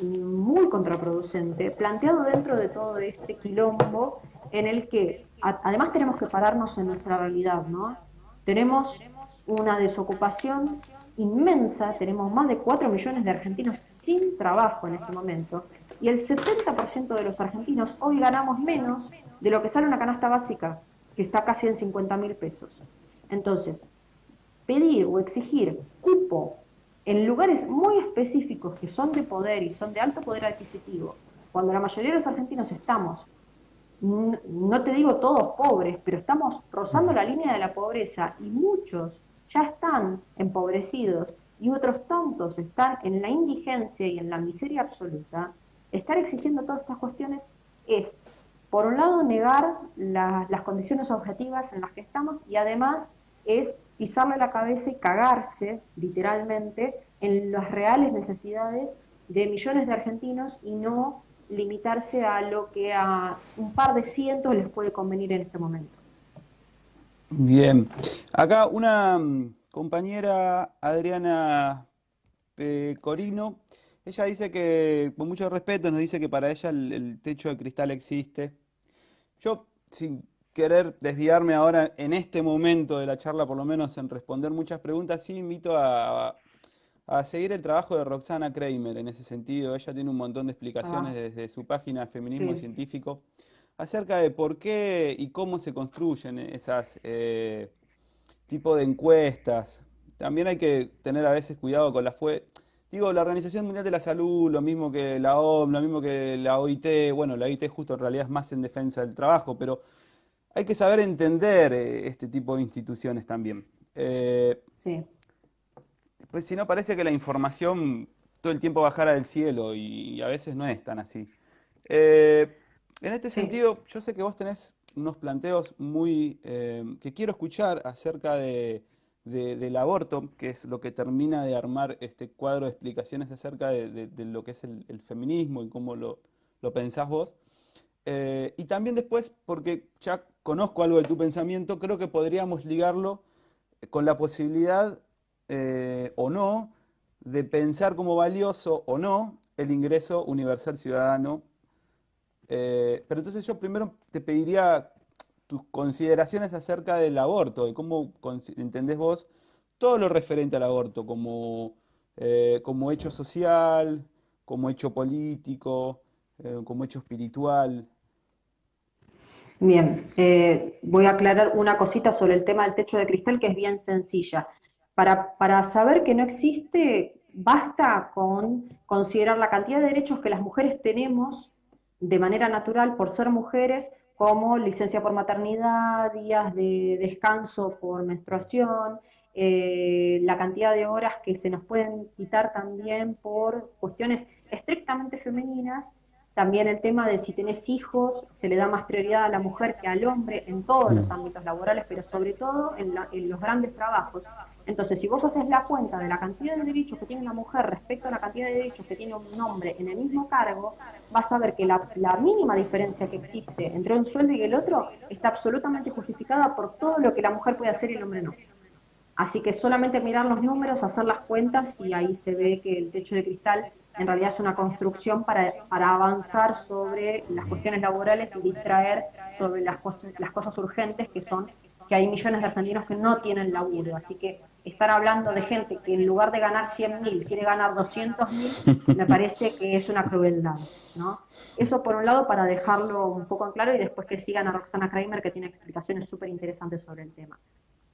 muy contraproducente, planteado dentro de todo este quilombo en el que además tenemos que pararnos en nuestra realidad, ¿no? Tenemos una desocupación inmensa, tenemos más de 4 millones de argentinos sin trabajo en este momento y el 70% de los argentinos hoy ganamos menos de lo que sale una canasta básica, que está casi en 50.000 pesos. Entonces, pedir o exigir cupo en lugares muy específicos que son de poder y son de alto poder adquisitivo, cuando la mayoría de los argentinos estamos, no te digo todos pobres, pero estamos rozando la línea de la pobreza y muchos ya están empobrecidos y otros tantos están en la indigencia y en la miseria absoluta, estar exigiendo todas estas cuestiones es, por un lado, negar las condiciones objetivas en las que estamos y además es pisarle la cabeza y cagarse, literalmente, en las reales necesidades de millones de argentinos y no limitarse a lo que a un par de cientos les puede convenir en este momento. Bien. Acá una compañera, Adriana Pecorino, ella dice que, con mucho respeto, nos dice que para ella el techo de cristal existe. Yo, sin querer desviarme ahora en este momento de la charla, por lo menos en responder muchas preguntas, sí invito a seguir el trabajo de Roxana Kramer en ese sentido. Ella tiene un montón de explicaciones Ah, desde su página Feminismo sí, Científico acerca de por qué y cómo se construyen esas tipo de encuestas. También hay que tener a veces cuidado con Digo, la Organización Mundial de la Salud, lo mismo que la OMS, lo mismo que la OIT, bueno, la OIT justo en realidad es más en defensa del trabajo, pero hay que saber entender este tipo de instituciones también. sí, Pues si no, parece que la información todo el tiempo bajara del cielo y a veces no es tan así. Eh, en este sí. sentido, yo sé que vos tenés unos planteos muy que quiero escuchar acerca del aborto, que es lo que termina de armar este cuadro de explicaciones acerca de lo que es el feminismo y cómo lo pensás vos. Y también después, porque ya conozco algo de tu pensamiento, creo que podríamos ligarlo con la posibilidad o no de pensar como valioso o no el ingreso universal ciudadano. Pero entonces yo primero te pediría tus consideraciones acerca del aborto, de cómo entendés vos todo lo referente al aborto, como hecho social, como hecho político, como hecho espiritual. Bien, voy a aclarar una cosita sobre el tema del techo de cristal que es bien sencilla. Para saber que no existe, basta con considerar la cantidad de derechos que las mujeres tenemos de manera natural por ser mujeres, como licencia por maternidad, días de descanso por menstruación, la cantidad de horas que se nos pueden quitar también por cuestiones estrictamente femeninas También el tema de si tenés hijos, se le da más prioridad a la mujer que al hombre en todos los Mm. ámbitos laborales, pero sobre todo en los grandes trabajos. Entonces, si vos haces la cuenta de la cantidad de derechos que tiene una mujer respecto a la cantidad de derechos que tiene un hombre en el mismo cargo, vas a ver que la mínima diferencia que existe entre un sueldo y el otro está absolutamente justificada por todo lo que la mujer puede hacer y el hombre no. Así que solamente mirar los números, hacer las cuentas y ahí se ve que el techo de cristal en realidad es una construcción para avanzar sobre las cuestiones laborales y distraer sobre las cosas urgentes que son que hay millones de argentinos que no tienen laburo. Así que estar hablando de gente que en lugar de ganar 100.000 quiere ganar 200.000, me parece que es una crueldad, ¿no? Eso por un lado para dejarlo un poco en claro y después que sigan a Roxana Kramer que tiene explicaciones súper interesantes sobre el tema.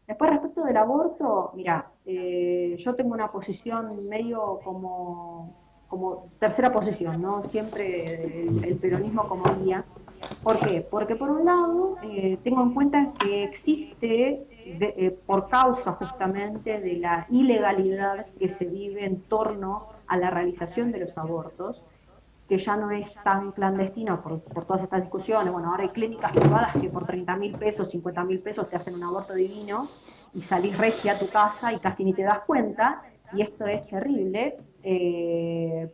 Después, respecto del aborto, mira, yo tengo una posición medio como tercera posición, ¿no? Siempre el peronismo como guía. ¿Por qué? Porque por un lado, tengo en cuenta que existe, por causa justamente de la ilegalidad que se vive en torno a la realización de los abortos, que ya no es tan clandestino por todas estas discusiones. Bueno, ahora hay clínicas privadas que por 30.000 pesos, 50.000 pesos te hacen un aborto divino y salís regia a tu casa y casi ni te das cuenta, y esto es terrible,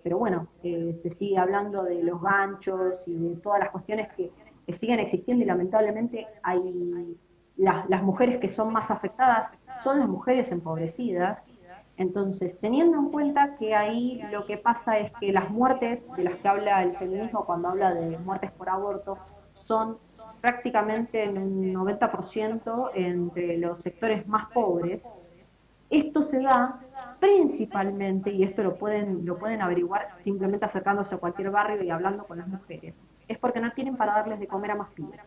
pero bueno, se sigue hablando de los ganchos y de todas las cuestiones que siguen existiendo y lamentablemente hay las mujeres que son más afectadas son las mujeres empobrecidas. Entonces, teniendo en cuenta que ahí lo que pasa es que las muertes de las que habla el feminismo cuando habla de muertes por aborto son prácticamente en un 90% entre los sectores más pobres, esto se da principalmente, y esto lo pueden averiguar simplemente acercándose a cualquier barrio y hablando con las mujeres, es porque no tienen para darles de comer a más pibes.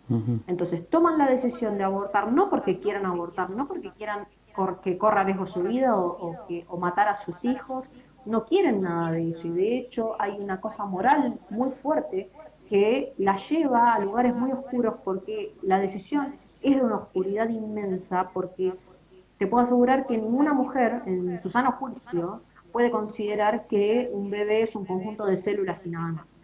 Ujú. Entonces toman la decisión de abortar no porque quieran abortar, no porque quieran que corra riesgo su vida o matar a sus hijos, no quieren nada de eso. Y de hecho hay una cosa moral muy fuerte que la lleva a lugares muy oscuros porque la decisión es de una oscuridad inmensa, porque te puedo asegurar que ninguna mujer en su sano juicio puede considerar que un bebé es un conjunto de células y nada más.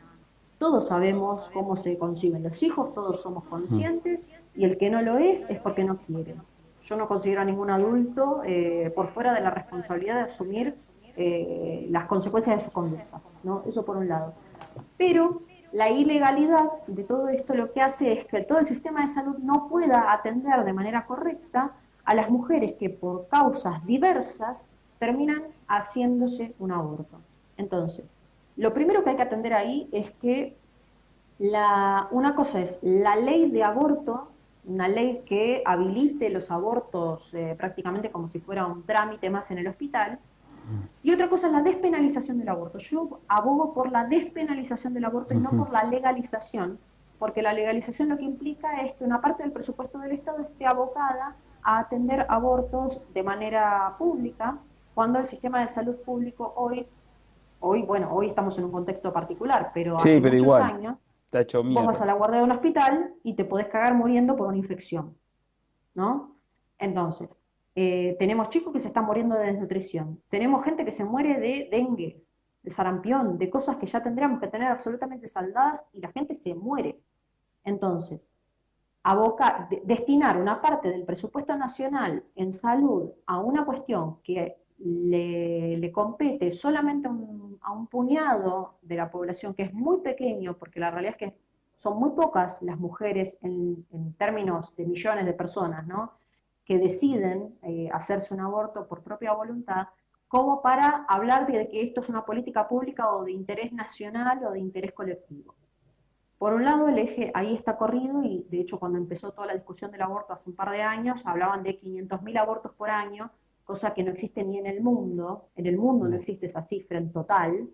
Todos sabemos cómo se conciben los hijos, todos somos conscientes, y el que no lo es porque no quiere. Yo no considero a ningún adulto por fuera de la responsabilidad de asumir las consecuencias de sus conductas, ¿no? Eso por un lado. Pero la ilegalidad de todo esto lo que hace es que todo el sistema de salud no pueda atender de manera correcta a las mujeres que por causas diversas terminan haciéndose un aborto. Entonces, lo primero que hay que atender ahí es que una cosa es la ley de aborto, una ley que habilite los abortos prácticamente como si fuera un trámite más en el hospital, y otra cosa es la despenalización del aborto. Yo abogo por la despenalización del aborto y no Ujú. por la legalización, porque la legalización lo que implica es que una parte del presupuesto del Estado esté abocada a atender abortos de manera pública, cuando el sistema de salud público bueno, hoy estamos en un contexto particular, pero Sí, hace pero muchos igual, años está hecho vos vas mierda. a la guardia de un hospital y te podés cagar muriendo por una infección, ¿no? Entonces, tenemos chicos que se están muriendo de desnutrición, tenemos gente que se muere de dengue, de sarampión, de cosas que ya tendríamos que tener absolutamente saldadas y la gente se muere. Entonces, destinar una parte del presupuesto nacional en salud a una cuestión que le compete solamente a un puñado de la población, que es muy pequeño, porque la realidad es que son muy pocas las mujeres en términos de millones de personas, ¿no? Que deciden hacerse un aborto por propia voluntad, como para hablar de que esto es una política pública o de interés nacional o de interés colectivo. Por un lado, el eje ahí está corrido y de hecho cuando empezó toda la discusión del aborto hace un par de años, hablaban de 500.000 abortos por año, cosa que no existe ni en el mundo no existe esa cifra en total,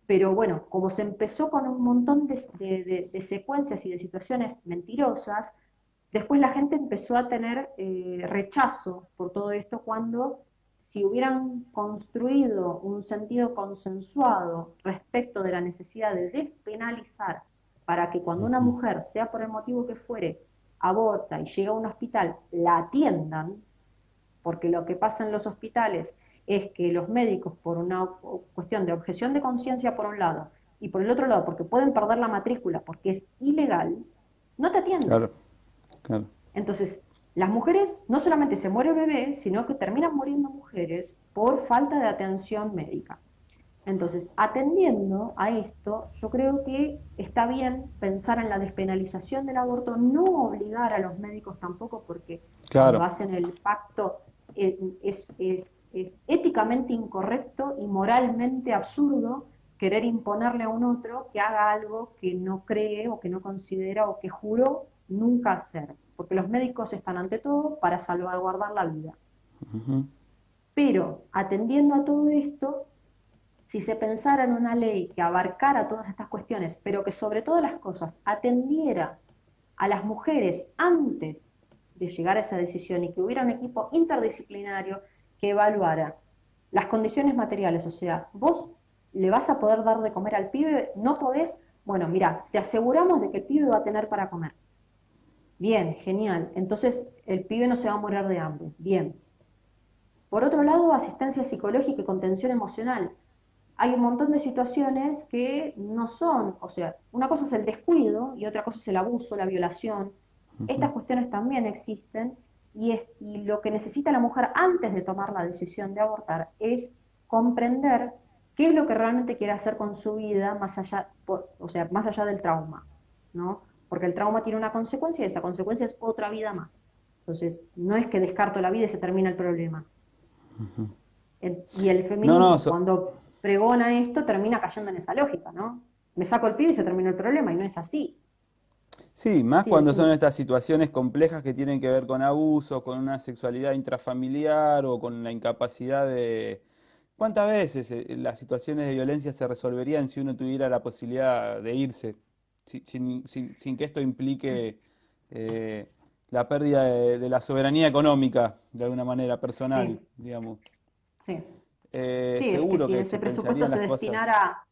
pero bueno, como se empezó con un montón de secuencias y de situaciones mentirosas, después la gente empezó a tener rechazo por todo esto cuando si hubieran construido un sentido consensuado respecto de la necesidad de despenalizar para que cuando una mujer, sea por el motivo que fuere, aborta y llega a un hospital, la atiendan, porque lo que pasa en los hospitales es que los médicos, por una cuestión de objeción de conciencia por un lado, y por el otro lado, porque pueden perder la matrícula porque es ilegal, no te atienden. Claro, claro. Entonces, las mujeres no solamente se muere el bebé, sino que terminan muriendo mujeres por falta de atención médica. Entonces, atendiendo a esto, yo creo que está bien pensar en la despenalización del aborto, no obligar a los médicos tampoco, porque cuando Claro. hacen el pacto es éticamente incorrecto y moralmente absurdo querer imponerle a un otro que haga algo que no cree o que no considera o que juró nunca hacer, porque los médicos están ante todo para salvaguardar la vida. Ujú. Pero atendiendo a todo esto, si se pensara en una ley que abarcara todas estas cuestiones, pero que sobre todas las cosas atendiera a las mujeres antes de llegar a esa decisión y que hubiera un equipo interdisciplinario que evaluara las condiciones materiales, o sea, vos le vas a poder dar de comer al pibe, no podés, bueno, mira, te aseguramos de que el pibe va a tener para comer. Bien, genial. Entonces el pibe no se va a morir de hambre. Bien. Por otro lado, asistencia psicológica y contención emocional. Hay un montón de situaciones que no son, o sea, una cosa es el descuido y otra cosa es el abuso, la violación. Estas cuestiones también existen y lo que necesita la mujer antes de tomar la decisión de abortar es comprender qué es lo que realmente quiere hacer con su vida más allá, o sea, más allá del trauma, ¿no? Porque el trauma tiene una consecuencia y esa consecuencia es otra vida más. Entonces, no es que descarto la vida y se termina el problema. Y el No, no, feminismo, cuando pregona esto, termina cayendo en esa lógica, ¿no? Me saco el pibe y se terminó el problema, y no es así. sí, más Sí, cuando son decime. estas situaciones complejas que tienen que ver con abuso, con una sexualidad intrafamiliar o con la incapacidad de... ¿Cuántas veces las situaciones de violencia se resolverían si uno tuviera la posibilidad de irse, sin que esto implique eh, la pérdida de la soberanía económica, de alguna manera personal, Sí, digamos? sí. Sí, es que Seguro si que ese se presupuesto pensarían se las cosas. destinara,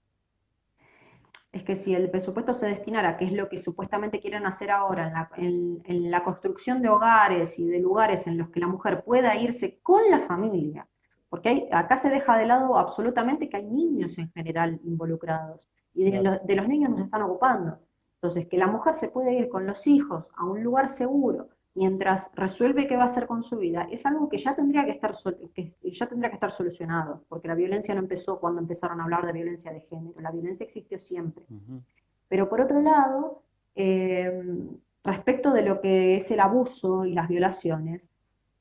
es que si el presupuesto se destinara, que es lo que supuestamente quieren hacer ahora, en la construcción de hogares y de lugares en los que la mujer pueda irse con la familia, porque acá se deja de lado absolutamente que hay niños en general involucrados, y Claro. de los niños nos están ocupando. Entonces, que la mujer se puede ir con los hijos a un lugar seguro mientras resuelve qué va a hacer con su vida, es algo que ya tendría que estar, que ya tendría que estar solucionado, porque la violencia no empezó cuando empezaron a hablar de violencia de género, la violencia existió siempre. Ujú. Pero por otro lado, respecto de lo que es el abuso y las violaciones,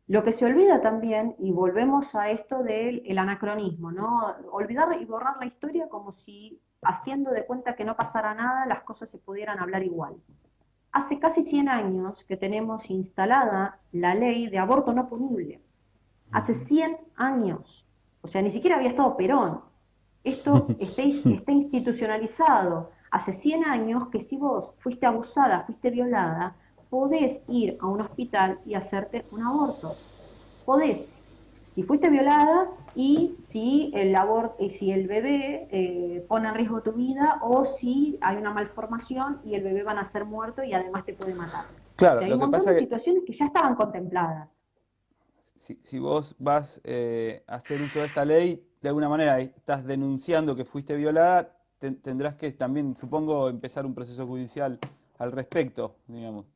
lo que se olvida también, y volvemos a esto del anacronismo, ¿no? Olvidar y borrar la historia como si haciendo de cuenta que no pasara nada, las cosas se pudieran hablar igual. Hace casi 100 años que tenemos instalada la ley de aborto no punible. Hace 100 años. O sea, ni siquiera había estado Perón. Esto está institucionalizado. Hace 100 años que si vos fuiste abusada, fuiste violada, podés ir a un hospital y hacerte un aborto. Podés, si fuiste violada y si y si el bebé pone en riesgo tu vida o si hay una malformación y el bebé va a nacer muerto y además te puede matar. O Claro, sea, hay lo un que montón pasa de que situaciones que ya estaban contempladas. si vos vas a hacer uso de esta ley, de alguna manera estás denunciando que fuiste violada, tendrás que también, supongo, empezar un proceso judicial al respecto, digamos.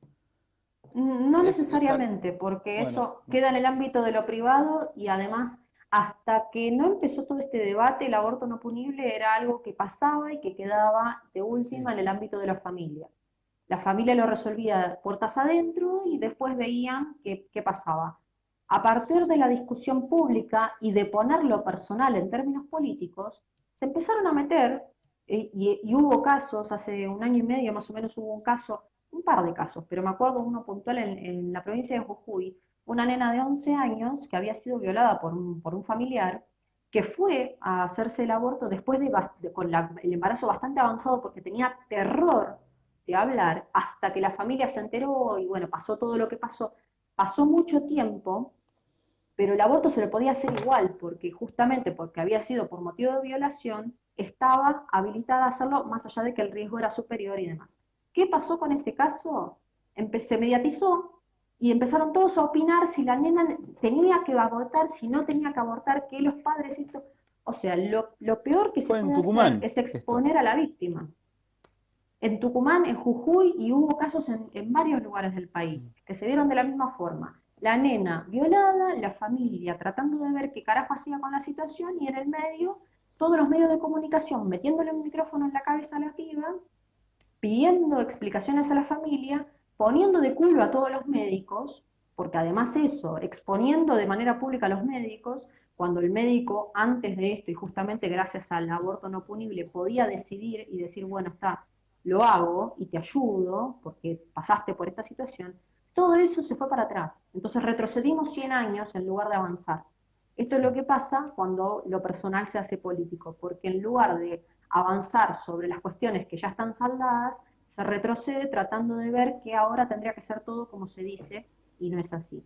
No Es necesariamente, porque bueno, eso no queda sé. en el ámbito de lo privado y además hasta que no empezó todo este debate, el aborto no punible era algo que pasaba y que quedaba de Sí. última en el ámbito de la familia. La familia lo resolvía puertas adentro y después veían qué pasaba. A partir de la discusión pública y de ponerlo personal en términos políticos, se empezaron a meter, y hubo casos, hace un año y medio más o menos hubo un caso, un par de casos, pero me acuerdo uno puntual en la provincia de Jujuy, una nena de 11 años que había sido violada por un familiar, que fue a hacerse el aborto después con el embarazo bastante avanzado porque tenía terror de hablar, hasta que la familia se enteró y bueno, pasó todo lo que pasó. Pasó mucho tiempo, pero el aborto se lo podía hacer igual, porque justamente porque había sido por motivo de violación, estaba habilitada a hacerlo más allá de que el riesgo era superior y demás. ¿Qué pasó con ese caso? Se mediatizó y empezaron todos a opinar si la nena tenía que abortar, si no tenía que abortar, que los padres, esto. O sea, lo peor que se Fue en puede hacer Tucumán es esto. exponer a la víctima. En Tucumán, en Jujuy, y hubo casos en varios lugares del país que se dieron de la misma forma. La nena violada, la familia tratando de ver qué carajo hacía con la situación y en el medio, todos los medios de comunicación metiéndole un micrófono en la cabeza a la piba, pidiendo explicaciones a la familia, poniendo de culo a todos los médicos, porque además eso, exponiendo de manera pública a los médicos, cuando el médico antes de esto, y justamente gracias al aborto no punible, podía decidir y decir, bueno, está, lo hago y te ayudo porque pasaste por esta situación, todo eso se fue para atrás. Entonces retrocedimos 100 años en lugar de avanzar. Esto es lo que pasa cuando lo personal se hace político, porque en lugar de avanzar sobre las cuestiones que ya están saldadas, se retrocede tratando de ver que ahora tendría que ser todo como se dice y no es así.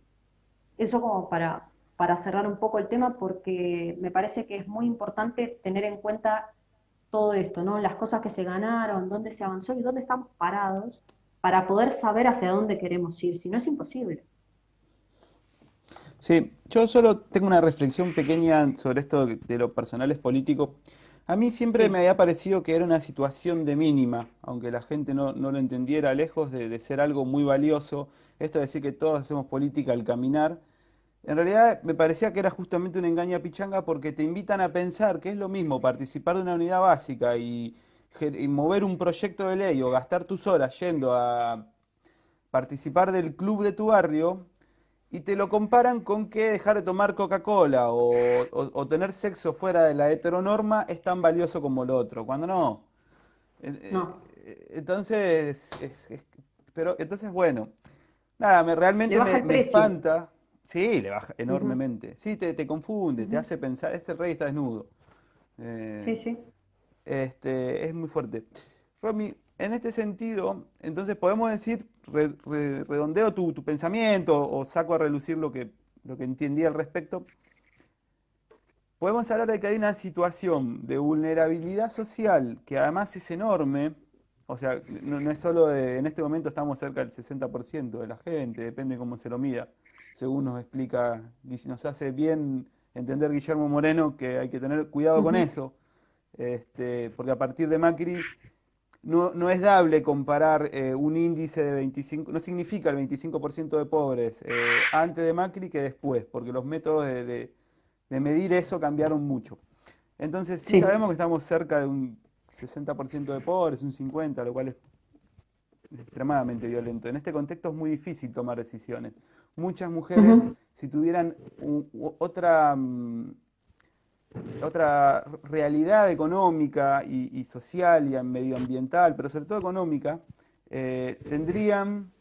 Eso como para cerrar un poco el tema, porque me parece que es muy importante tener en cuenta todo esto, ¿no? Las cosas que se ganaron, dónde se avanzó y dónde estamos parados para poder saber hacia dónde queremos ir, si no es imposible. Sí, yo solo tengo una reflexión pequeña sobre esto de lo personal es político. A mí siempre me Sí, había parecido que era una situación de mínima, aunque la gente no lo entendiera, lejos de ser algo muy valioso. Esto de decir que todos hacemos política al caminar. En realidad me parecía que era justamente una engaña pichanga porque te invitan a pensar que es lo mismo participar de una unidad básica y mover un proyecto de ley o gastar tus horas yendo a participar del club de tu barrio y te lo comparan con que dejar de tomar Coca-Cola o tener sexo fuera de la heteronorma es tan valioso como lo otro, cuando no. no, Entonces, pero entonces bueno, nada, le realmente baja el me precio. espanta. Sí, le baja Ujú, enormemente. Sí, te confunde, te ujú. hace pensar, ese rey está desnudo. Eh, Sí, sí. es muy fuerte. Romy, en este sentido, entonces podemos decir, redondeo tu pensamiento o saco a relucir lo que entendí al respecto. Podemos hablar de que hay una situación de vulnerabilidad social que además es enorme. O sea, no es solo en este momento estamos cerca del 60% de la gente, depende cómo se lo mida. Según nos explica, nos hace bien entender Guillermo Moreno que hay que tener cuidado con Ujú. eso. Porque a partir de Macri no es dable comparar un índice de 25, no significa el 25% de pobres antes de Macri que después, porque los métodos de medir eso cambiaron mucho. Entonces sí Sí. sabemos que estamos cerca de un 60% de pobres, un 50%, lo cual es extremadamente violento. En este contexto es muy difícil tomar decisiones. Muchas mujeres, Ujú. si tuvieran otra otra realidad económica y social y medioambiental, pero sobre todo económica, tendrían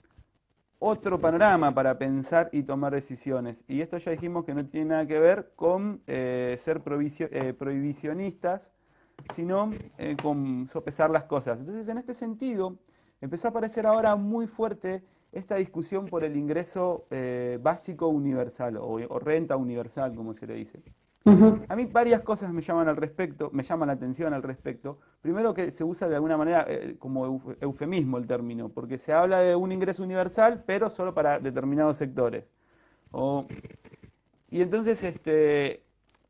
otro panorama para pensar y tomar decisiones. Y esto ya dijimos que no tiene nada que ver con ser prohibicionistas, sino con sopesar las cosas. Entonces, en este sentido, empezó a aparecer ahora muy fuerte esta discusión por el ingreso básico universal o renta universal, como se le dice. Ujú. A mí varias cosas me llaman al respecto, me llaman la atención al respecto. Primero que se usa de alguna manera como eufemismo el término, porque se habla de un ingreso universal, pero solo para determinados sectores. O- y entonces,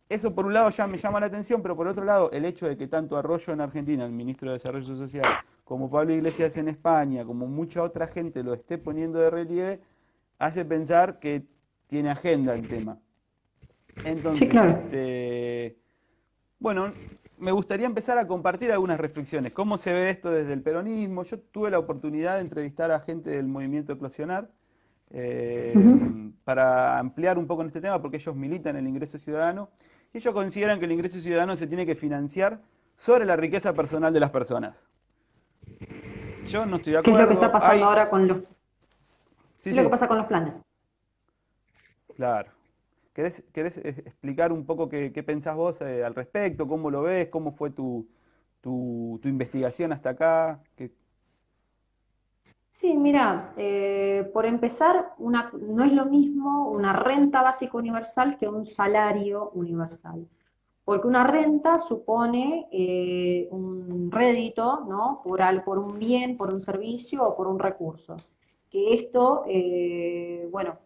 eso por un lado ya me llama la atención, pero por otro lado, el hecho de que tanto Arroyo en Argentina, el ministro de Desarrollo Social, como Pablo Iglesias en España, como mucha otra gente lo esté poniendo de relieve, hace pensar que tiene agenda el tema. Sí, Entonces, claro. bueno, me gustaría empezar a compartir algunas reflexiones. ¿Cómo se ve esto desde el peronismo? Yo tuve la oportunidad de entrevistar a gente del movimiento Eclosionar eh, Ujú. para ampliar un poco en este tema, porque ellos militan el ingreso ciudadano. Y ellos consideran que el ingreso ciudadano se tiene que financiar sobre la riqueza personal de las personas. Yo no estoy de ¿Qué es lo que está acuerdo. pasando ahora con los, qué Sí, es lo que sí, pasa con los planes? claro. ¿Querés explicar un poco qué pensás vos al respecto? ¿Cómo lo ves? ¿Cómo fue tu investigación hasta acá? Sí, mira, por empezar, no es lo mismo una renta básica universal que un salario universal, porque una renta supone un rédito, ¿no? Por un bien, por un servicio o por un recurso. Que esto, bueno,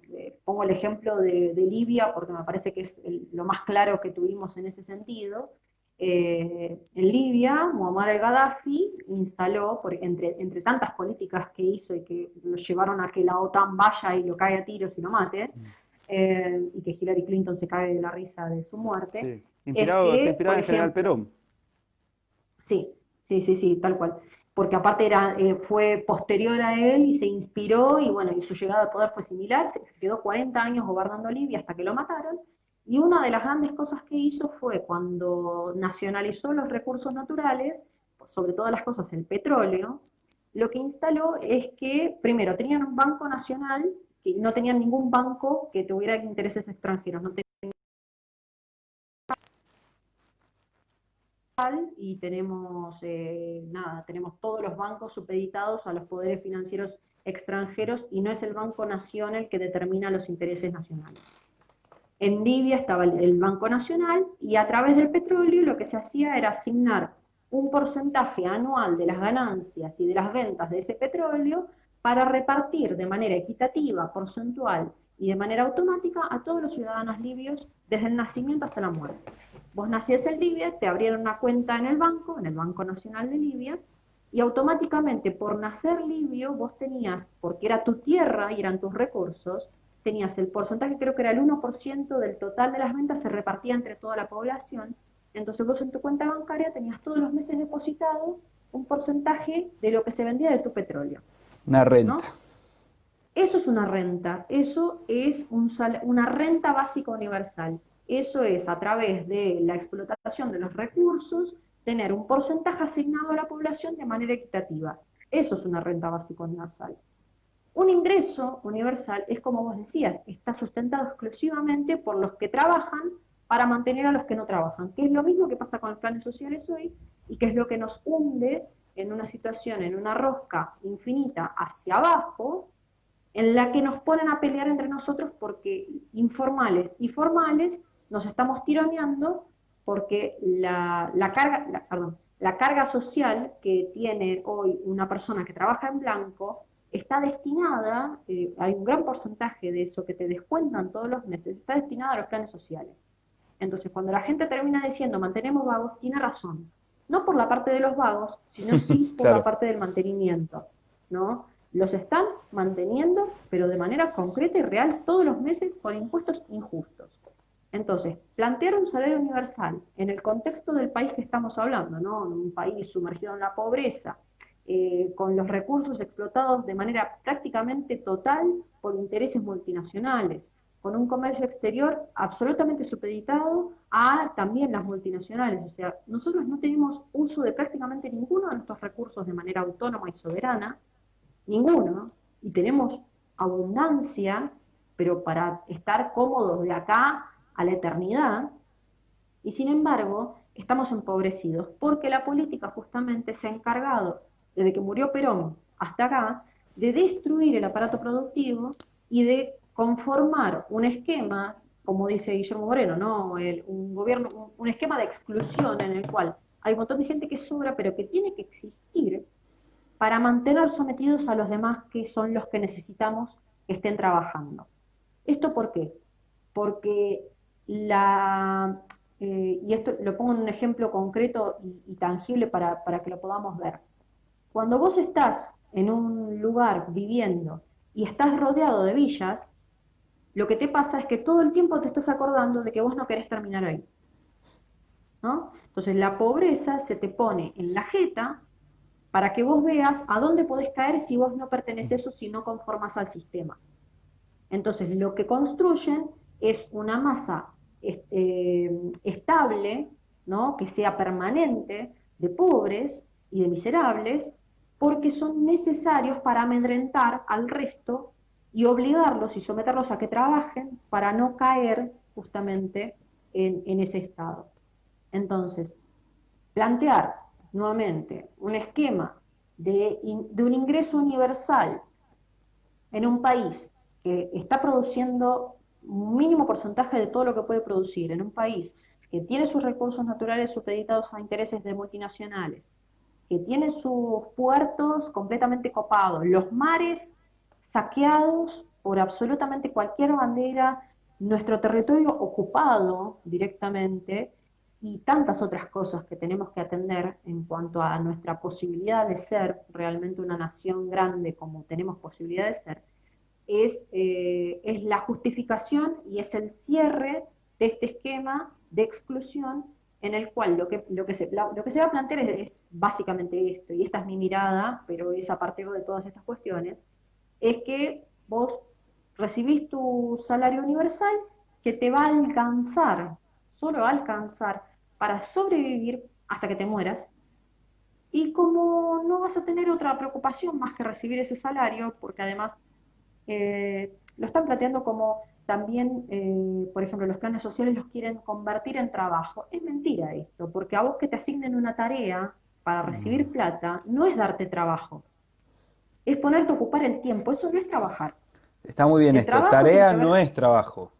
pongo el ejemplo de Libia porque me parece que es lo más claro que tuvimos en ese sentido. En Libia, Muammar el-Gaddafi instaló, entre tantas políticas que hizo y que lo llevaron a que la OTAN vaya y lo cague a tiros y lo mate, y que Hillary Clinton se cague de la risa de su muerte, Sí. es Se que, inspiraba por en General ejemplo, Perón. sí, sí, sí, sí, tal cual. Porque aparte fue posterior a él y se inspiró y bueno, y su llegada al poder fue similar, se quedó 40 años gobernando Libia hasta que lo mataron. Y una de las grandes cosas que hizo fue cuando nacionalizó los recursos naturales, sobre todas las cosas el petróleo, lo que instaló es que primero tenían un banco nacional, que no tenían ningún banco que tuviera intereses extranjeros, no y tenemos, nada, tenemos todos los bancos supeditados a los poderes financieros extranjeros y no es el Banco Nación el que determina los intereses nacionales. En Libia estaba el Banco Nacional y a través del petróleo lo que se hacía era asignar un porcentaje anual de las ganancias y de las ventas de ese petróleo para repartir de manera equitativa, porcentual y de manera automática a todos los ciudadanos libios desde el nacimiento hasta la muerte. Vos nacías en Libia, te abrieron una cuenta en el Banco Nacional de Libia, y automáticamente por nacer libio vos tenías, porque era tu tierra y eran tus recursos, tenías el porcentaje, creo que era el 1% del total de las ventas, se repartía entre toda la población, entonces vos en tu cuenta bancaria tenías todos los meses depositado un porcentaje de lo que se vendía de tu petróleo, Una renta. ¿no? Eso es una renta, eso es una renta básica universal. Eso es a través de la explotación de los recursos, tener un porcentaje asignado a la población de manera equitativa. Eso es una renta básica universal. Un ingreso universal es como vos decías, está sustentado exclusivamente por los que trabajan para mantener a los que no trabajan, que es lo mismo que pasa con los planes sociales hoy y que es lo que nos hunde en una situación, en una rosca infinita hacia abajo, en la que nos ponen a pelear entre nosotros porque informales y formales nos estamos tironeando porque la carga social que tiene hoy una persona que trabaja en blanco está destinada, hay un gran porcentaje de eso que te descuentan todos los meses, está destinada a los planes sociales. Entonces, cuando la gente termina diciendo mantenemos vagos, tiene razón. No por la parte de los vagos, sino sí por la Claro. parte del mantenimiento, ¿no? Los están manteniendo, pero de manera concreta y real, todos los meses con impuestos injustos. Entonces, plantear un salario universal en el contexto del país que estamos hablando, ¿no? Un país sumergido en la pobreza, con los recursos explotados de manera prácticamente total por intereses multinacionales, con un comercio exterior absolutamente supeditado a también las multinacionales. O sea, nosotros no tenemos uso de prácticamente ninguno de nuestros recursos de manera autónoma y soberana, ninguno, y tenemos abundancia, pero para estar cómodos de acá a la eternidad, y sin embargo estamos empobrecidos, porque la política justamente se ha encargado, desde que murió Perón hasta acá, de destruir el aparato productivo y de conformar un esquema, como dice Guillermo Moreno, ¿no? Un gobierno, un esquema de exclusión en el cual hay un montón de gente que sobra, pero que tiene que existir para mantener sometidos a los demás que son los que necesitamos que estén trabajando. ¿Esto por qué? Porque y esto lo pongo en un ejemplo concreto y tangible para que lo podamos ver. Cuando vos estás en un lugar viviendo y estás rodeado de villas, lo que te pasa es que todo el tiempo te estás acordando de que vos no querés terminar ahí, ¿no? Entonces la pobreza se te pone en la jeta para que vos veas a dónde podés caer si vos no perteneces o si no conformas al sistema. Entonces, lo que construyen es una masa estable, ¿no? Que sea permanente, de pobres y de miserables, porque son necesarios para amedrentar al resto y obligarlos y someterlos a que trabajen para no caer justamente en ese estado. Entonces, plantear nuevamente un esquema de un ingreso universal en un país que está produciendo un mínimo porcentaje de todo lo que puede producir, en un país que tiene sus recursos naturales supeditados a intereses de multinacionales, que tiene sus puertos completamente copados, los mares saqueados por absolutamente cualquier bandera, nuestro territorio ocupado directamente y tantas otras cosas que tenemos que atender en cuanto a nuestra posibilidad de ser realmente una nación grande como tenemos posibilidad de ser, es la justificación y es el cierre de este esquema de exclusión en el cual lo que se va a plantear es básicamente esto, y esta es mi mirada, pero es a partir de todas estas cuestiones, es que vos recibís tu salario universal que te va a alcanzar, solo va a alcanzar para sobrevivir hasta que te mueras, y como no vas a tener otra preocupación más que recibir ese salario, porque además lo están planteando como también, por ejemplo, los planes sociales los quieren convertir en trabajo. Es mentira esto, porque a vos que te asignen una tarea para Mm. recibir plata, no es darte trabajo, es ponerte a ocupar el tiempo, eso no es trabajar. Está muy bien El esto. trabajo tiene Tarea que no ver, es trabajo.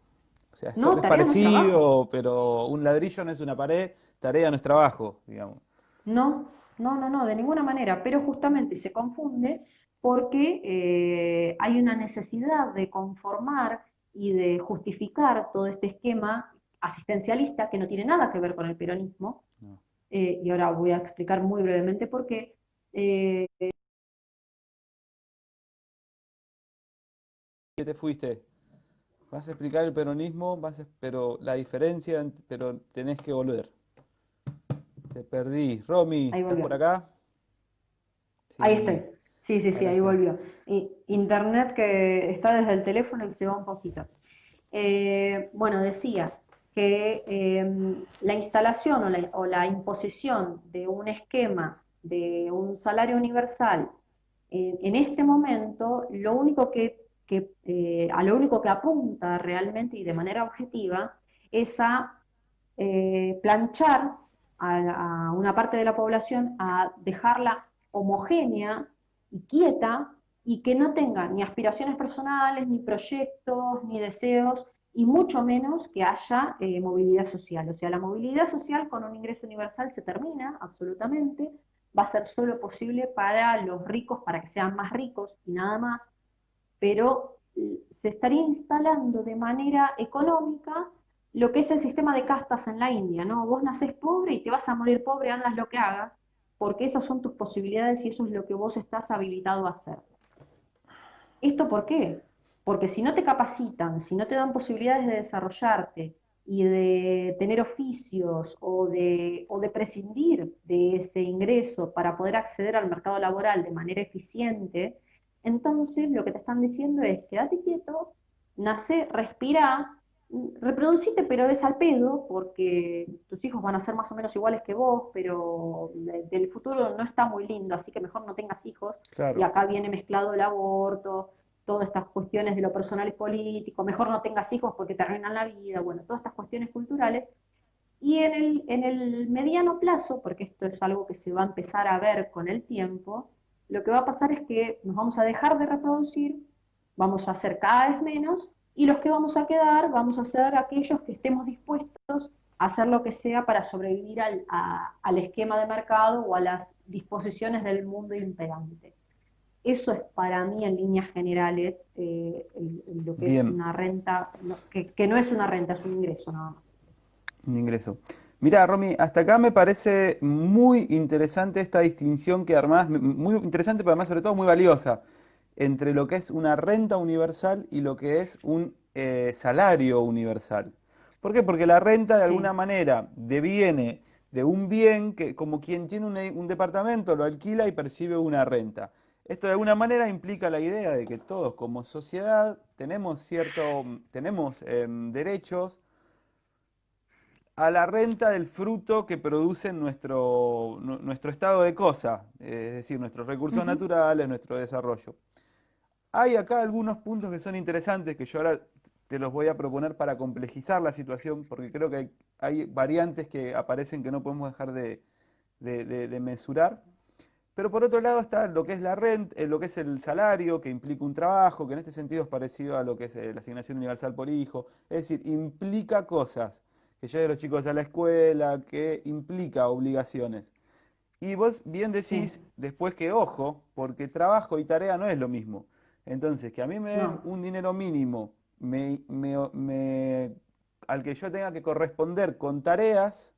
O sea, no, es tarea no es trabajo. parecido, pero un ladrillo no es una pared, tarea no es trabajo, digamos. No, no, no, no, de ninguna manera, pero justamente se confunde porque hay una necesidad de conformar y de justificar todo este esquema asistencialista que no tiene nada que ver con el peronismo, No. y ahora voy a explicar muy brevemente por qué. Eh, ¿Qué te fuiste? Vas a explicar el peronismo, pero la diferencia, pero tenés que volver. Te perdí. Romy, Ahí ¿estás volvió. por acá? Ahí Sí, estoy. Sí, sí, sí, ahora ahí sí. volvió. Internet que está desde el teléfono y se va un poquito. Bueno, decía que la instalación o la imposición de un esquema de un salario universal en este momento, a lo único que apunta realmente y de manera objetiva es a planchar a una parte de la población, a dejarla homogénea y quieta y que no tenga ni aspiraciones personales, ni proyectos, ni deseos, y mucho menos que haya movilidad social. O sea, la movilidad social con un ingreso universal se termina absolutamente, va a ser solo posible para los ricos, para que sean más ricos y nada más, pero se estaría instalando de manera económica lo que es el sistema de castas en la India, ¿no? Vos nacés pobre y te vas a morir pobre, hagas lo que hagas, porque esas son tus posibilidades y eso es lo que vos estás habilitado a hacer. ¿Esto por qué? Porque si no te capacitan, si no te dan posibilidades de desarrollarte y de tener oficios o de prescindir de ese ingreso para poder acceder al mercado laboral de manera eficiente, entonces lo que te están diciendo es quédate quieto, nace, respira, reproducite, pero es al pedo, porque tus hijos van a ser más o menos iguales que vos, pero el futuro no está muy lindo, así que mejor no tengas hijos. Y Claro. acá viene mezclado el aborto, todas estas cuestiones de lo personal y político, mejor no tengas hijos porque te arruinan la vida, bueno, todas estas cuestiones culturales. Y en el mediano plazo, porque esto es algo que se va a empezar a ver con el tiempo, lo que va a pasar es que nos vamos a dejar de reproducir, vamos a hacer cada vez menos, y los que vamos a quedar vamos a ser aquellos que estemos dispuestos a hacer lo que sea para sobrevivir al esquema de mercado o a las disposiciones del mundo imperante. Eso es para mí en líneas generales lo que es Bien, una renta, no, que no es una renta, es un ingreso nada más. un ingreso. Mira, Romy, hasta acá me parece muy interesante esta distinción que armás, muy interesante, pero además sobre todo muy valiosa, entre lo que es una renta universal y lo que es un salario universal. ¿Por qué? Porque la renta de alguna Sí. manera deviene de un bien que como quien tiene un departamento lo alquila y percibe una renta. Esto de alguna manera implica la idea de que todos como sociedad tenemos derechos a la renta del fruto que produce nuestro estado de cosas, es decir, nuestros recursos Ujú. naturales, nuestro desarrollo. Hay acá algunos puntos que son interesantes que yo ahora te los voy a proponer para complejizar la situación, porque creo que hay variantes que aparecen que no podemos dejar de mesurar. Pero por otro lado está lo que es la renta, lo que es el salario, que implica un trabajo, que en este sentido es parecido a lo que es la asignación universal por hijo. Es decir, implica cosas, que lleve a los chicos a la escuela, que implica obligaciones. Y vos bien Sí, decís después que ojo, porque trabajo y tarea no es lo mismo. Entonces, que a mí me den No. un dinero mínimo al que yo tenga que corresponder con tareas,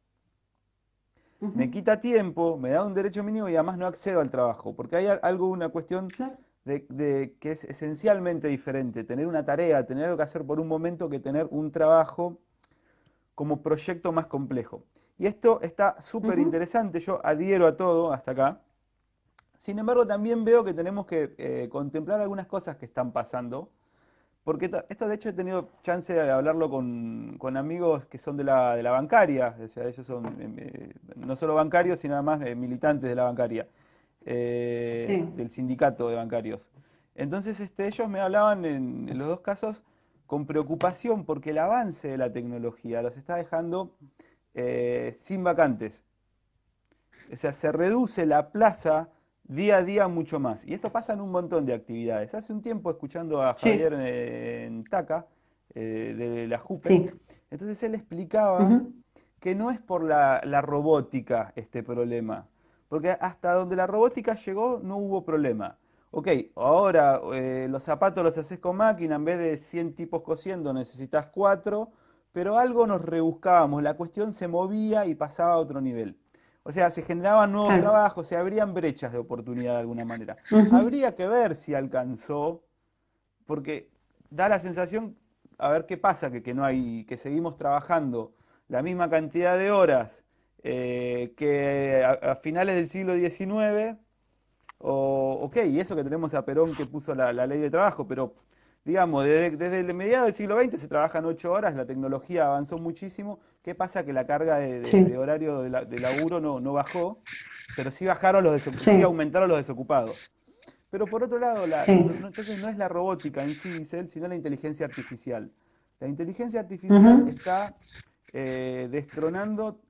me Ujú. quita tiempo, me da un derecho mínimo y además no accedo al trabajo. Porque hay algo, una cuestión Claro. que es esencialmente diferente. Tener una tarea, tener algo que hacer por un momento que tener un trabajo como proyecto más complejo. Y esto está súper Ujú. interesante, yo adhiero a todo hasta acá. Sin embargo, también veo que tenemos que contemplar algunas cosas que están pasando, porque esto de hecho he tenido chance de hablarlo con amigos que son de la bancaria, o sea, ellos son no solo bancarios, sino además militantes de la bancaria, Sí, del sindicato de bancarios. Entonces ellos me hablaban en los dos casos con preocupación porque el avance de la tecnología los está dejando sin vacantes. O sea, se reduce la plaza día a día mucho más. Y esto pasa en un montón de actividades. Hace un tiempo escuchando a Javier sí, en Taca, de la JUPE, sí. entonces él explicaba Ujú. que no es por la robótica este problema. Porque hasta donde la robótica llegó no hubo problema. Ok, ahora los zapatos los haces con máquina, en vez de 100 tipos cosiendo necesitas 4, pero algo nos rebuscábamos, la cuestión se movía y pasaba a otro nivel. O sea, se generaban nuevos Claro. trabajos, se abrían brechas de oportunidad de alguna manera. Ujú. Habría que ver si alcanzó, porque da la sensación, a ver qué pasa, que no hay, que seguimos trabajando la misma cantidad de horas que a finales del siglo XIX, ok, y eso que tenemos a Perón que puso la ley de trabajo, pero digamos, desde el mediado del siglo XX se trabajan 8 horas, la tecnología avanzó muchísimo. ¿Qué pasa? Que la carga de Sí, horario de laburo no bajó, pero sí bajaron sí sí, aumentaron los desocupados. Pero por otro lado, sí. entonces no es la robótica en sí, Giselle, sino la inteligencia artificial. La inteligencia artificial Ujú. está destronando,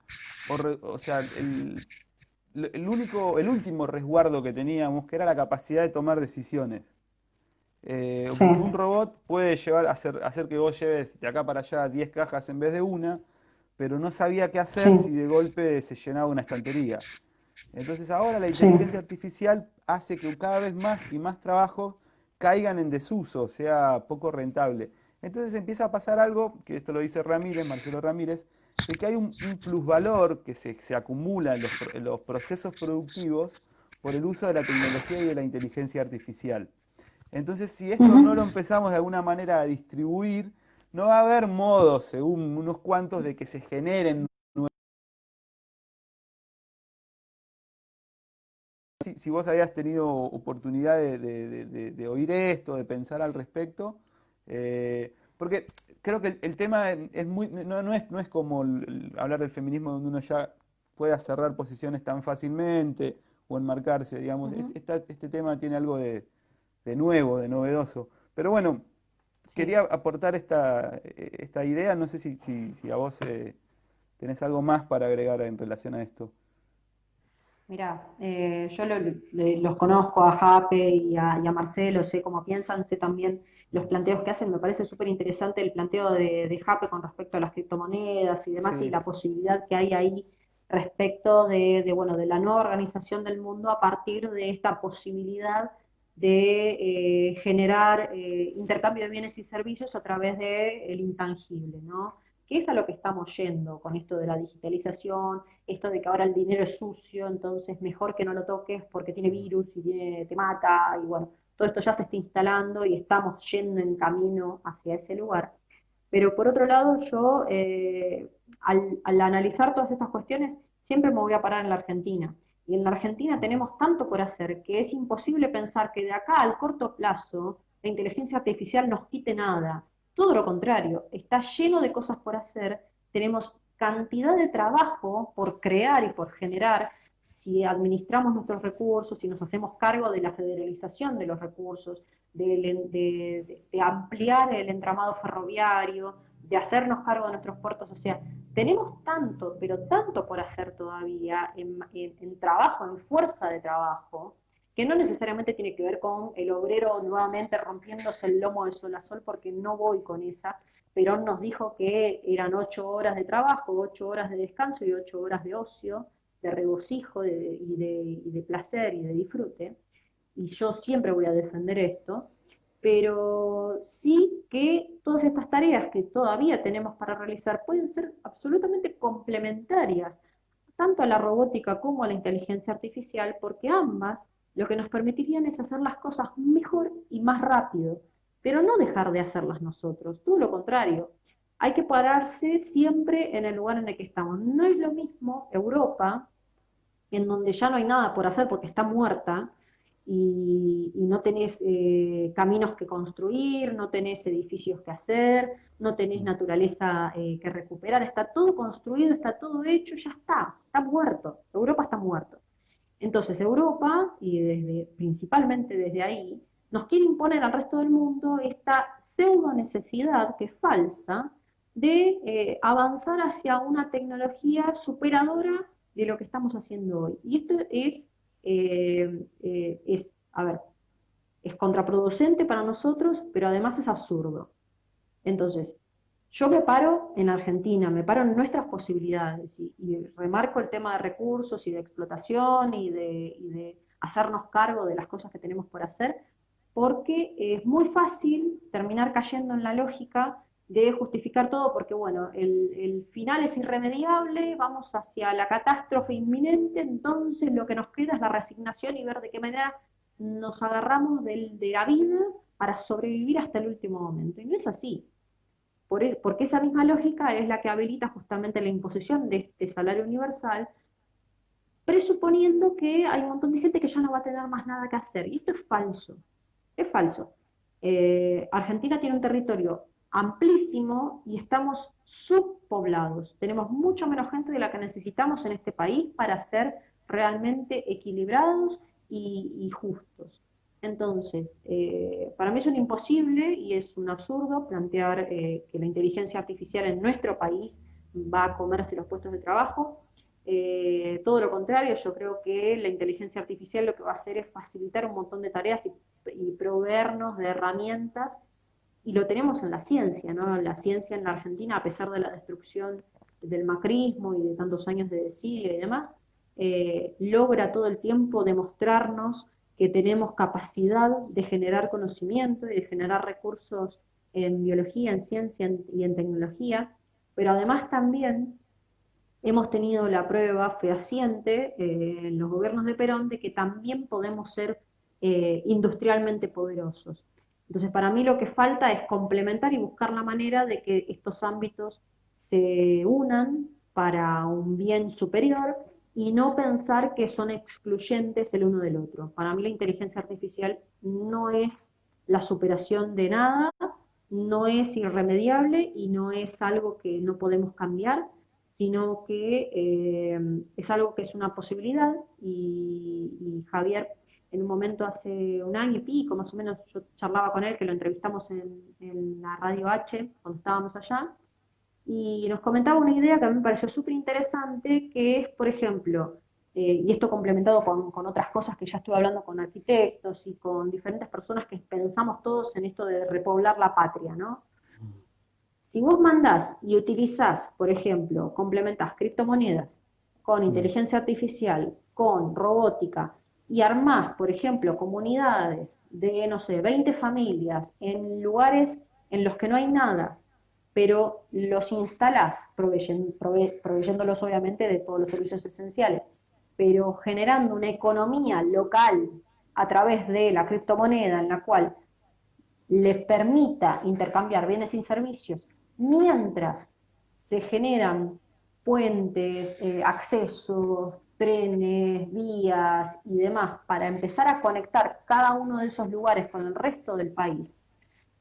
o sea, el último resguardo que teníamos, que era la capacidad de tomar decisiones. Sí, Porque un robot puede hacer que vos lleves de acá para allá 10 cajas en vez de una, pero no sabía qué hacer si sí, de golpe se llenaba una estantería. Entonces ahora la sí. inteligencia artificial hace que cada vez más y más trabajos caigan en desuso, sea poco rentable. Entonces empieza a pasar algo, que esto lo dice Ramírez, Marcelo Ramírez, de que hay un plusvalor que se acumula en los procesos productivos por el uso de la tecnología y de la inteligencia artificial. Entonces, si esto no lo Ujú. empezamos de alguna manera a distribuir, no va a haber modos, según unos cuantos, de que se generen. Si vos habías tenido oportunidad de oír esto, de pensar al respecto, porque creo que el tema es muy, no es como hablar del feminismo donde uno ya pueda cerrar posiciones tan fácilmente o enmarcarse, digamos. Ujú. Este tema tiene algo de nuevo, de novedoso. Pero bueno, Sí. quería aportar esta idea, no sé si a vos tenés algo más para agregar en relación a esto. Mira, yo los conozco a Jape y a Marcelo, sé cómo piensan, sé también los planteos que hacen, me parece súper interesante el planteo de Jape con respecto a las criptomonedas y demás, y Sí, la posibilidad que hay ahí respecto bueno, de la nueva organización del mundo a partir de esta posibilidad de generar intercambio de bienes y servicios a través del intangible, ¿no? Que es a lo que estamos yendo con esto de la digitalización, esto de que ahora el dinero es sucio, entonces mejor que no lo toques porque tiene virus y te mata, y bueno, todo esto ya se está instalando y estamos yendo en camino hacia ese lugar. Pero por otro lado, yo al analizar todas estas cuestiones, siempre me voy a parar en la Argentina. Y en la Argentina tenemos tanto por hacer que es imposible pensar que de acá al corto plazo la inteligencia artificial nos quite nada. Todo lo contrario, está lleno de cosas por hacer, tenemos cantidad de trabajo por crear y por generar si administramos nuestros recursos, si nos hacemos cargo de la federalización de los recursos, de ampliar el entramado ferroviario, de hacernos cargo de nuestros puertos. O sea, tenemos tanto, pero tanto por hacer todavía en trabajo, en fuerza de trabajo, que no necesariamente tiene que ver con el obrero nuevamente rompiéndose el lomo de sol a sol, porque no voy con esa. Perón nos dijo que eran 8 horas de trabajo, 8 horas de descanso y 8 horas de ocio, de regocijo y de placer y de disfrute. Y yo siempre voy a defender esto, pero sí que todas estas tareas que todavía tenemos para realizar pueden ser absolutamente complementarias, tanto a la robótica como a la inteligencia artificial, porque ambas lo que nos permitirían es hacer las cosas mejor y más rápido, pero no dejar de hacerlas nosotros, todo lo contrario. Hay que pararse siempre en el lugar en el que estamos. No es lo mismo Europa, en donde ya no hay nada por hacer porque está muerta y no tenés caminos que construir, no tenés edificios que hacer, no tenés naturaleza que recuperar, está todo construido, está todo hecho, ya está muerto, Europa está muerto. Entonces Europa, y principalmente desde ahí, nos quiere imponer al resto del mundo esta pseudo necesidad, que es falsa, de avanzar hacia una tecnología superadora de lo que estamos haciendo hoy. Y esto a ver, es contraproducente para nosotros, pero además es absurdo. Entonces, yo me paro en Argentina, me paro en nuestras posibilidades y remarco el tema de recursos y de explotación y de hacernos cargo de las cosas que tenemos por hacer, porque es muy fácil terminar cayendo en la lógica de justificar todo, porque bueno, el final es irremediable, vamos hacia la catástrofe inminente, entonces lo que nos queda es la resignación y ver de qué manera nos agarramos de la vida para sobrevivir hasta el último momento. Y no es así. Porque esa misma lógica es la que habilita justamente la imposición de este salario universal, presuponiendo que hay un montón de gente que ya no va a tener más nada que hacer. Y esto es falso, es falso. Argentina tiene un territorio amplísimo y estamos subpoblados. Tenemos mucho menos gente de la que necesitamos en este país para ser realmente equilibrados y justos. Entonces, para mí es un imposible y es un absurdo plantear que la inteligencia artificial en nuestro país va a comerse los puestos de trabajo. Todo lo contrario, yo creo que la inteligencia artificial lo que va a hacer es facilitar un montón de tareas y proveernos de herramientas, y lo tenemos en la ciencia, ¿no? La ciencia en la Argentina, a pesar de la destrucción del macrismo y de tantos años de desidia y demás, logra todo el tiempo demostrarnos que tenemos capacidad de generar conocimiento y de generar recursos en biología, en ciencia y en tecnología, pero además también hemos tenido la prueba fehaciente en los gobiernos de Perón de que también podemos ser industrialmente poderosos. Entonces, para mí lo que falta es complementar y buscar la manera de que estos ámbitos se unan para un bien superior y no pensar que son excluyentes el uno del otro. Para mí la inteligencia artificial no es la superación de nada, no es irremediable y no es algo que no podemos cambiar, sino que es algo que es una posibilidad y Javier en un momento hace un año y pico, más o menos, yo charlaba con él, que lo entrevistamos en la Radio H cuando estábamos allá, y nos comentaba una idea que a mí me pareció súper interesante, que es, por ejemplo, y esto complementado con otras cosas que ya estuve hablando con arquitectos y con diferentes personas que pensamos todos en esto de repoblar la patria, ¿no? Si vos mandás y utilizás, por ejemplo, complementás criptomonedas con Mm. inteligencia artificial, con robótica, y armás, por ejemplo, comunidades de, no sé, 20 familias en lugares en los que no hay nada, pero los instalás, proveyéndolos obviamente de todos los servicios esenciales, pero generando una economía local a través de la criptomoneda en la cual les permita intercambiar bienes y servicios mientras se generan puentes, accesos, trenes, vías y demás para empezar a conectar cada uno de esos lugares con el resto del país.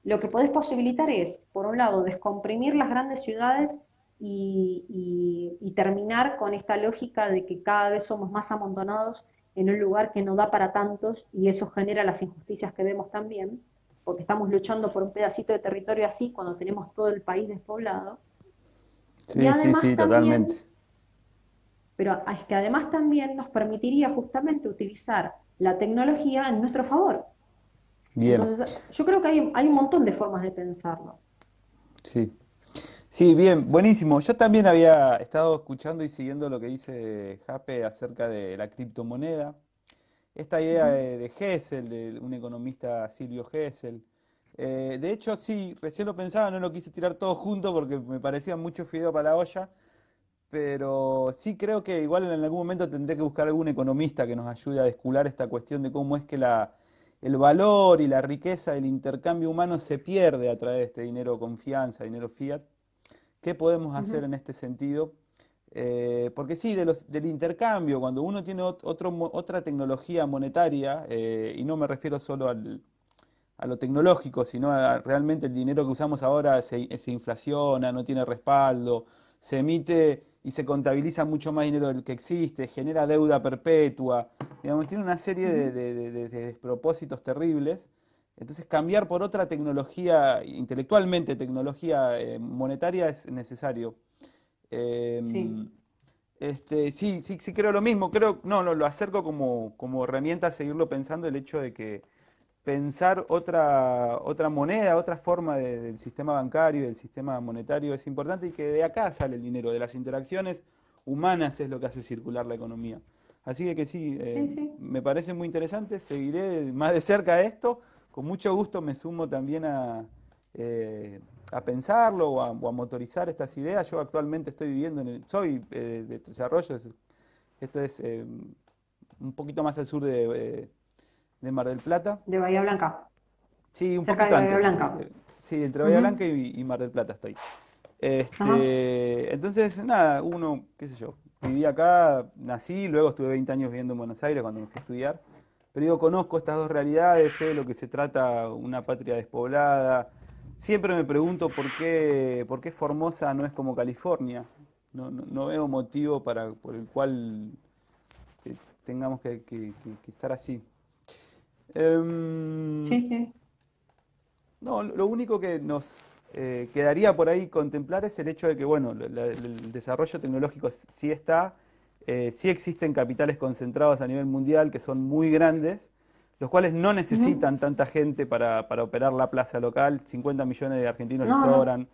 Lo que podés posibilitar es, por un lado, descomprimir las grandes ciudades y terminar con esta lógica de que cada vez somos más amontonados en un lugar que no da para tantos y eso genera las injusticias que vemos también, porque estamos luchando por un pedacito de territorio así cuando tenemos todo el país despoblado. Y Sí, sí, además sí, totalmente. también, pero es que además también nos permitiría justamente utilizar la tecnología en nuestro favor. Bien, Entonces, yo creo que hay un montón de formas de pensarlo. sí. Sí, bien, buenísimo. Yo también había estado escuchando y siguiendo lo que dice Jape acerca de la criptomoneda. Esta idea Ujú. de Gesell, de un economista Silvio Gesell, De hecho, sí, recién lo pensaba, no lo quise tirar todo junto porque me parecía mucho fideo para la olla, pero sí creo que igual en algún momento tendré que buscar algún economista que nos ayude a descular esta cuestión de cómo es que el valor y la riqueza del intercambio humano se pierde a través de este dinero de confianza, dinero fiat. ¿Qué podemos hacer Ujú, en este sentido? Porque sí, del intercambio, cuando uno tiene otra tecnología monetaria, y no me refiero solo a lo tecnológico, sino a realmente el dinero que usamos ahora se inflaciona, no tiene respaldo, se emite y se contabiliza mucho más dinero del que existe, genera deuda perpetua, digamos, tiene una serie ujú. de despropósitos terribles. Entonces cambiar por otra tecnología, intelectualmente tecnología monetaria es necesario. Sí, Em, sí creo lo mismo, creo, no, lo acerco como herramienta a seguirlo pensando el hecho de que pensar otra moneda, otra forma del sistema bancario y del sistema monetario es importante y que de acá sale el dinero, de las interacciones humanas es lo que hace circular la economía. Así que sí, sí, sí. me parece muy interesante, seguiré más de cerca esto, con mucho gusto me sumo también eh, a pensarlo o a motorizar estas ideas. Yo actualmente estoy viviendo soy de desarrollo, esto es un poquito más al sur de Mar del Plata. De Bahía Blanca, Sí, un cerca poquito de Bahía antes. Blanca. Sí, entre Bahía Blanca Ujú, y Mar del Plata estoy. ajá. Entonces, nada, qué sé yo, viví acá, nací, luego estuve 20 años viviendo en Buenos Aires cuando me fui a estudiar. Pero yo conozco estas dos realidades, sé de lo que se trata una patria despoblada. Siempre me pregunto por qué Formosa no es como California. No veo motivo por el cual tengamos que estar así. Em, Sí, sí. No, lo único que nos quedaría por ahí contemplar es el hecho de que, bueno, el desarrollo tecnológico sí está, sí existen capitales concentrados a nivel mundial que son muy grandes, los cuales no Ujú. necesitan tanta gente para operar la plaza local. 50 millones de argentinos No, no.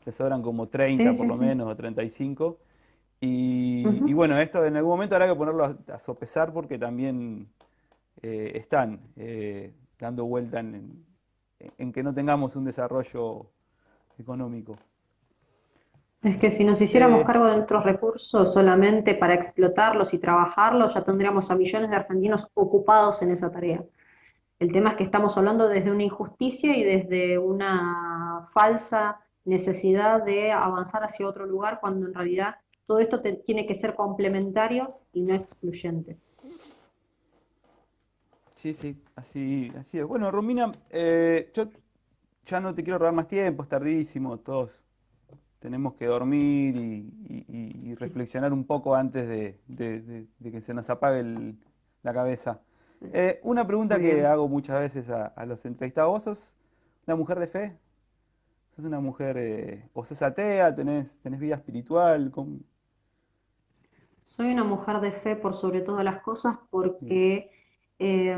les sobran como 30 Sí, por sí, lo sí. menos o 35. Y Ujú. bueno, esto en algún momento habrá que ponerlo a sopesar porque también están dando vuelta en que no tengamos un desarrollo económico. Es que si nos hiciéramos Eh, cargo de nuestros recursos solamente para explotarlos y trabajarlos, ya tendríamos a millones de argentinos ocupados en esa tarea. El tema es que estamos hablando desde una injusticia y desde una falsa necesidad de avanzar hacia otro lugar, cuando en realidad todo esto tiene que ser complementario y no excluyente. sí, sí, así es. Bueno, Romina, yo ya no te quiero robar más tiempo, es tardísimo, todos tenemos que dormir y Sí. reflexionar un poco antes de que se nos apague la cabeza. Una pregunta Muy que bien. hago muchas veces a los entrevistados, ¿vos sos una mujer de fe? ¿Sos una mujer, o sos atea, tenés vida espiritual? Soy una mujer de fe por sobre todas las cosas Sí. porque eh,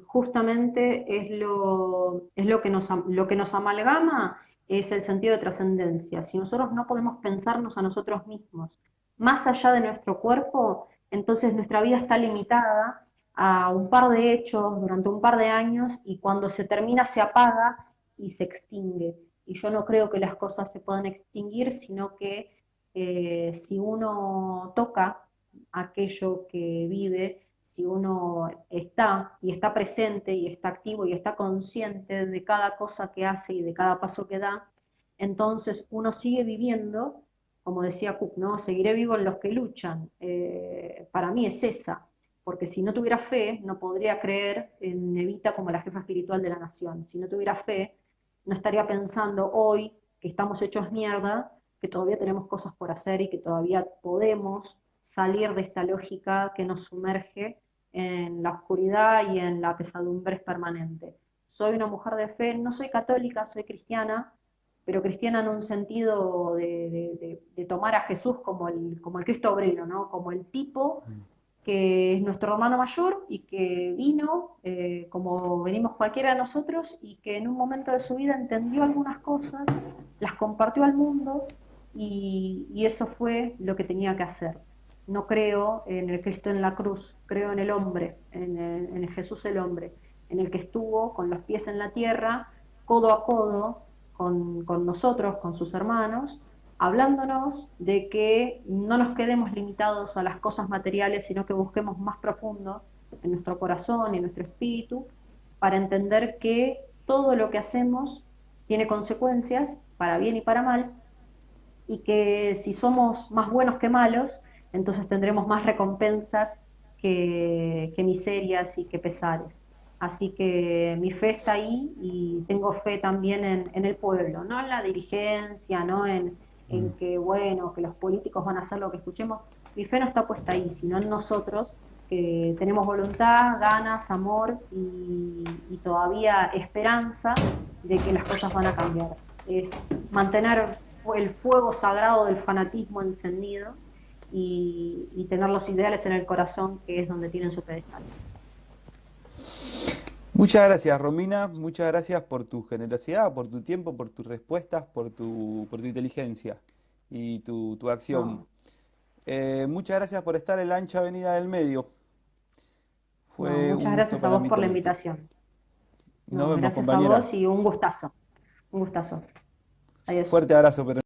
justamente es lo que nos amalgama es el sentido de trascendencia. Si nosotros no podemos pensarnos a nosotros mismos más allá de nuestro cuerpo, entonces nuestra vida está limitada a un par de hechos durante un par de años y cuando se termina se apaga y se extingue. Y yo no creo que las cosas se puedan extinguir, sino que si uno toca aquello que vive, si uno está y está presente y está activo y está consciente de cada cosa que hace y de cada paso que da, entonces uno sigue viviendo, como decía Cook, ¿no? Seguiré vivo en los que luchan. Para mí es esa, porque si no tuviera fe, no podría creer en Evita como la jefa espiritual de la nación. Si no tuviera fe, no estaría pensando hoy que estamos hechos mierda, que todavía tenemos cosas por hacer y que todavía podemos salir de esta lógica que nos sumerge en la oscuridad y en la pesadumbre permanente. Soy una mujer de fe, no soy católica, soy cristiana, pero cristiana en un sentido de tomar a Jesús como el Cristo obrero, ¿no? Como el tipo que es nuestro hermano mayor y que vino como venimos cualquiera de nosotros y que en un momento de su vida entendió algunas cosas, las compartió al mundo y eso fue lo que tenía que hacer. No creo en el Cristo en la cruz, creo en el hombre, en el Jesús el hombre, en el que estuvo con los pies en la tierra codo a codo con nosotros, con sus hermanos, hablándonos de que no nos quedemos limitados a las cosas materiales, sino que busquemos más profundo en nuestro corazón y en nuestro espíritu, para entender que todo lo que hacemos tiene consecuencias, para bien y para mal, y que si somos más buenos que malos, entonces tendremos más recompensas que miserias y que pesares. Así que mi fe está ahí y tengo fe también en el pueblo, no en la dirigencia, no en Mm. que, bueno, que los políticos van a hacer lo que escuchemos. Mi fe no está puesta ahí, sino en nosotros, que tenemos voluntad, ganas, amor y todavía esperanza de que las cosas van a cambiar. Es mantener el fuego sagrado del fanatismo encendido y tener los ideales en el corazón, que es donde tienen su pedestal. Muchas gracias, Romina. Muchas gracias por tu generosidad, por tu tiempo, por tus respuestas, por tu inteligencia y tu acción. No, Muchas gracias por estar en la ancha avenida del medio. no, Fue un muchas gusto gracias a para vos mí por la tenerte. invitación. Nos No, vemos, gracias a compañera. vos y un gustazo. Un gustazo. Adiós. Fuerte abrazo, pero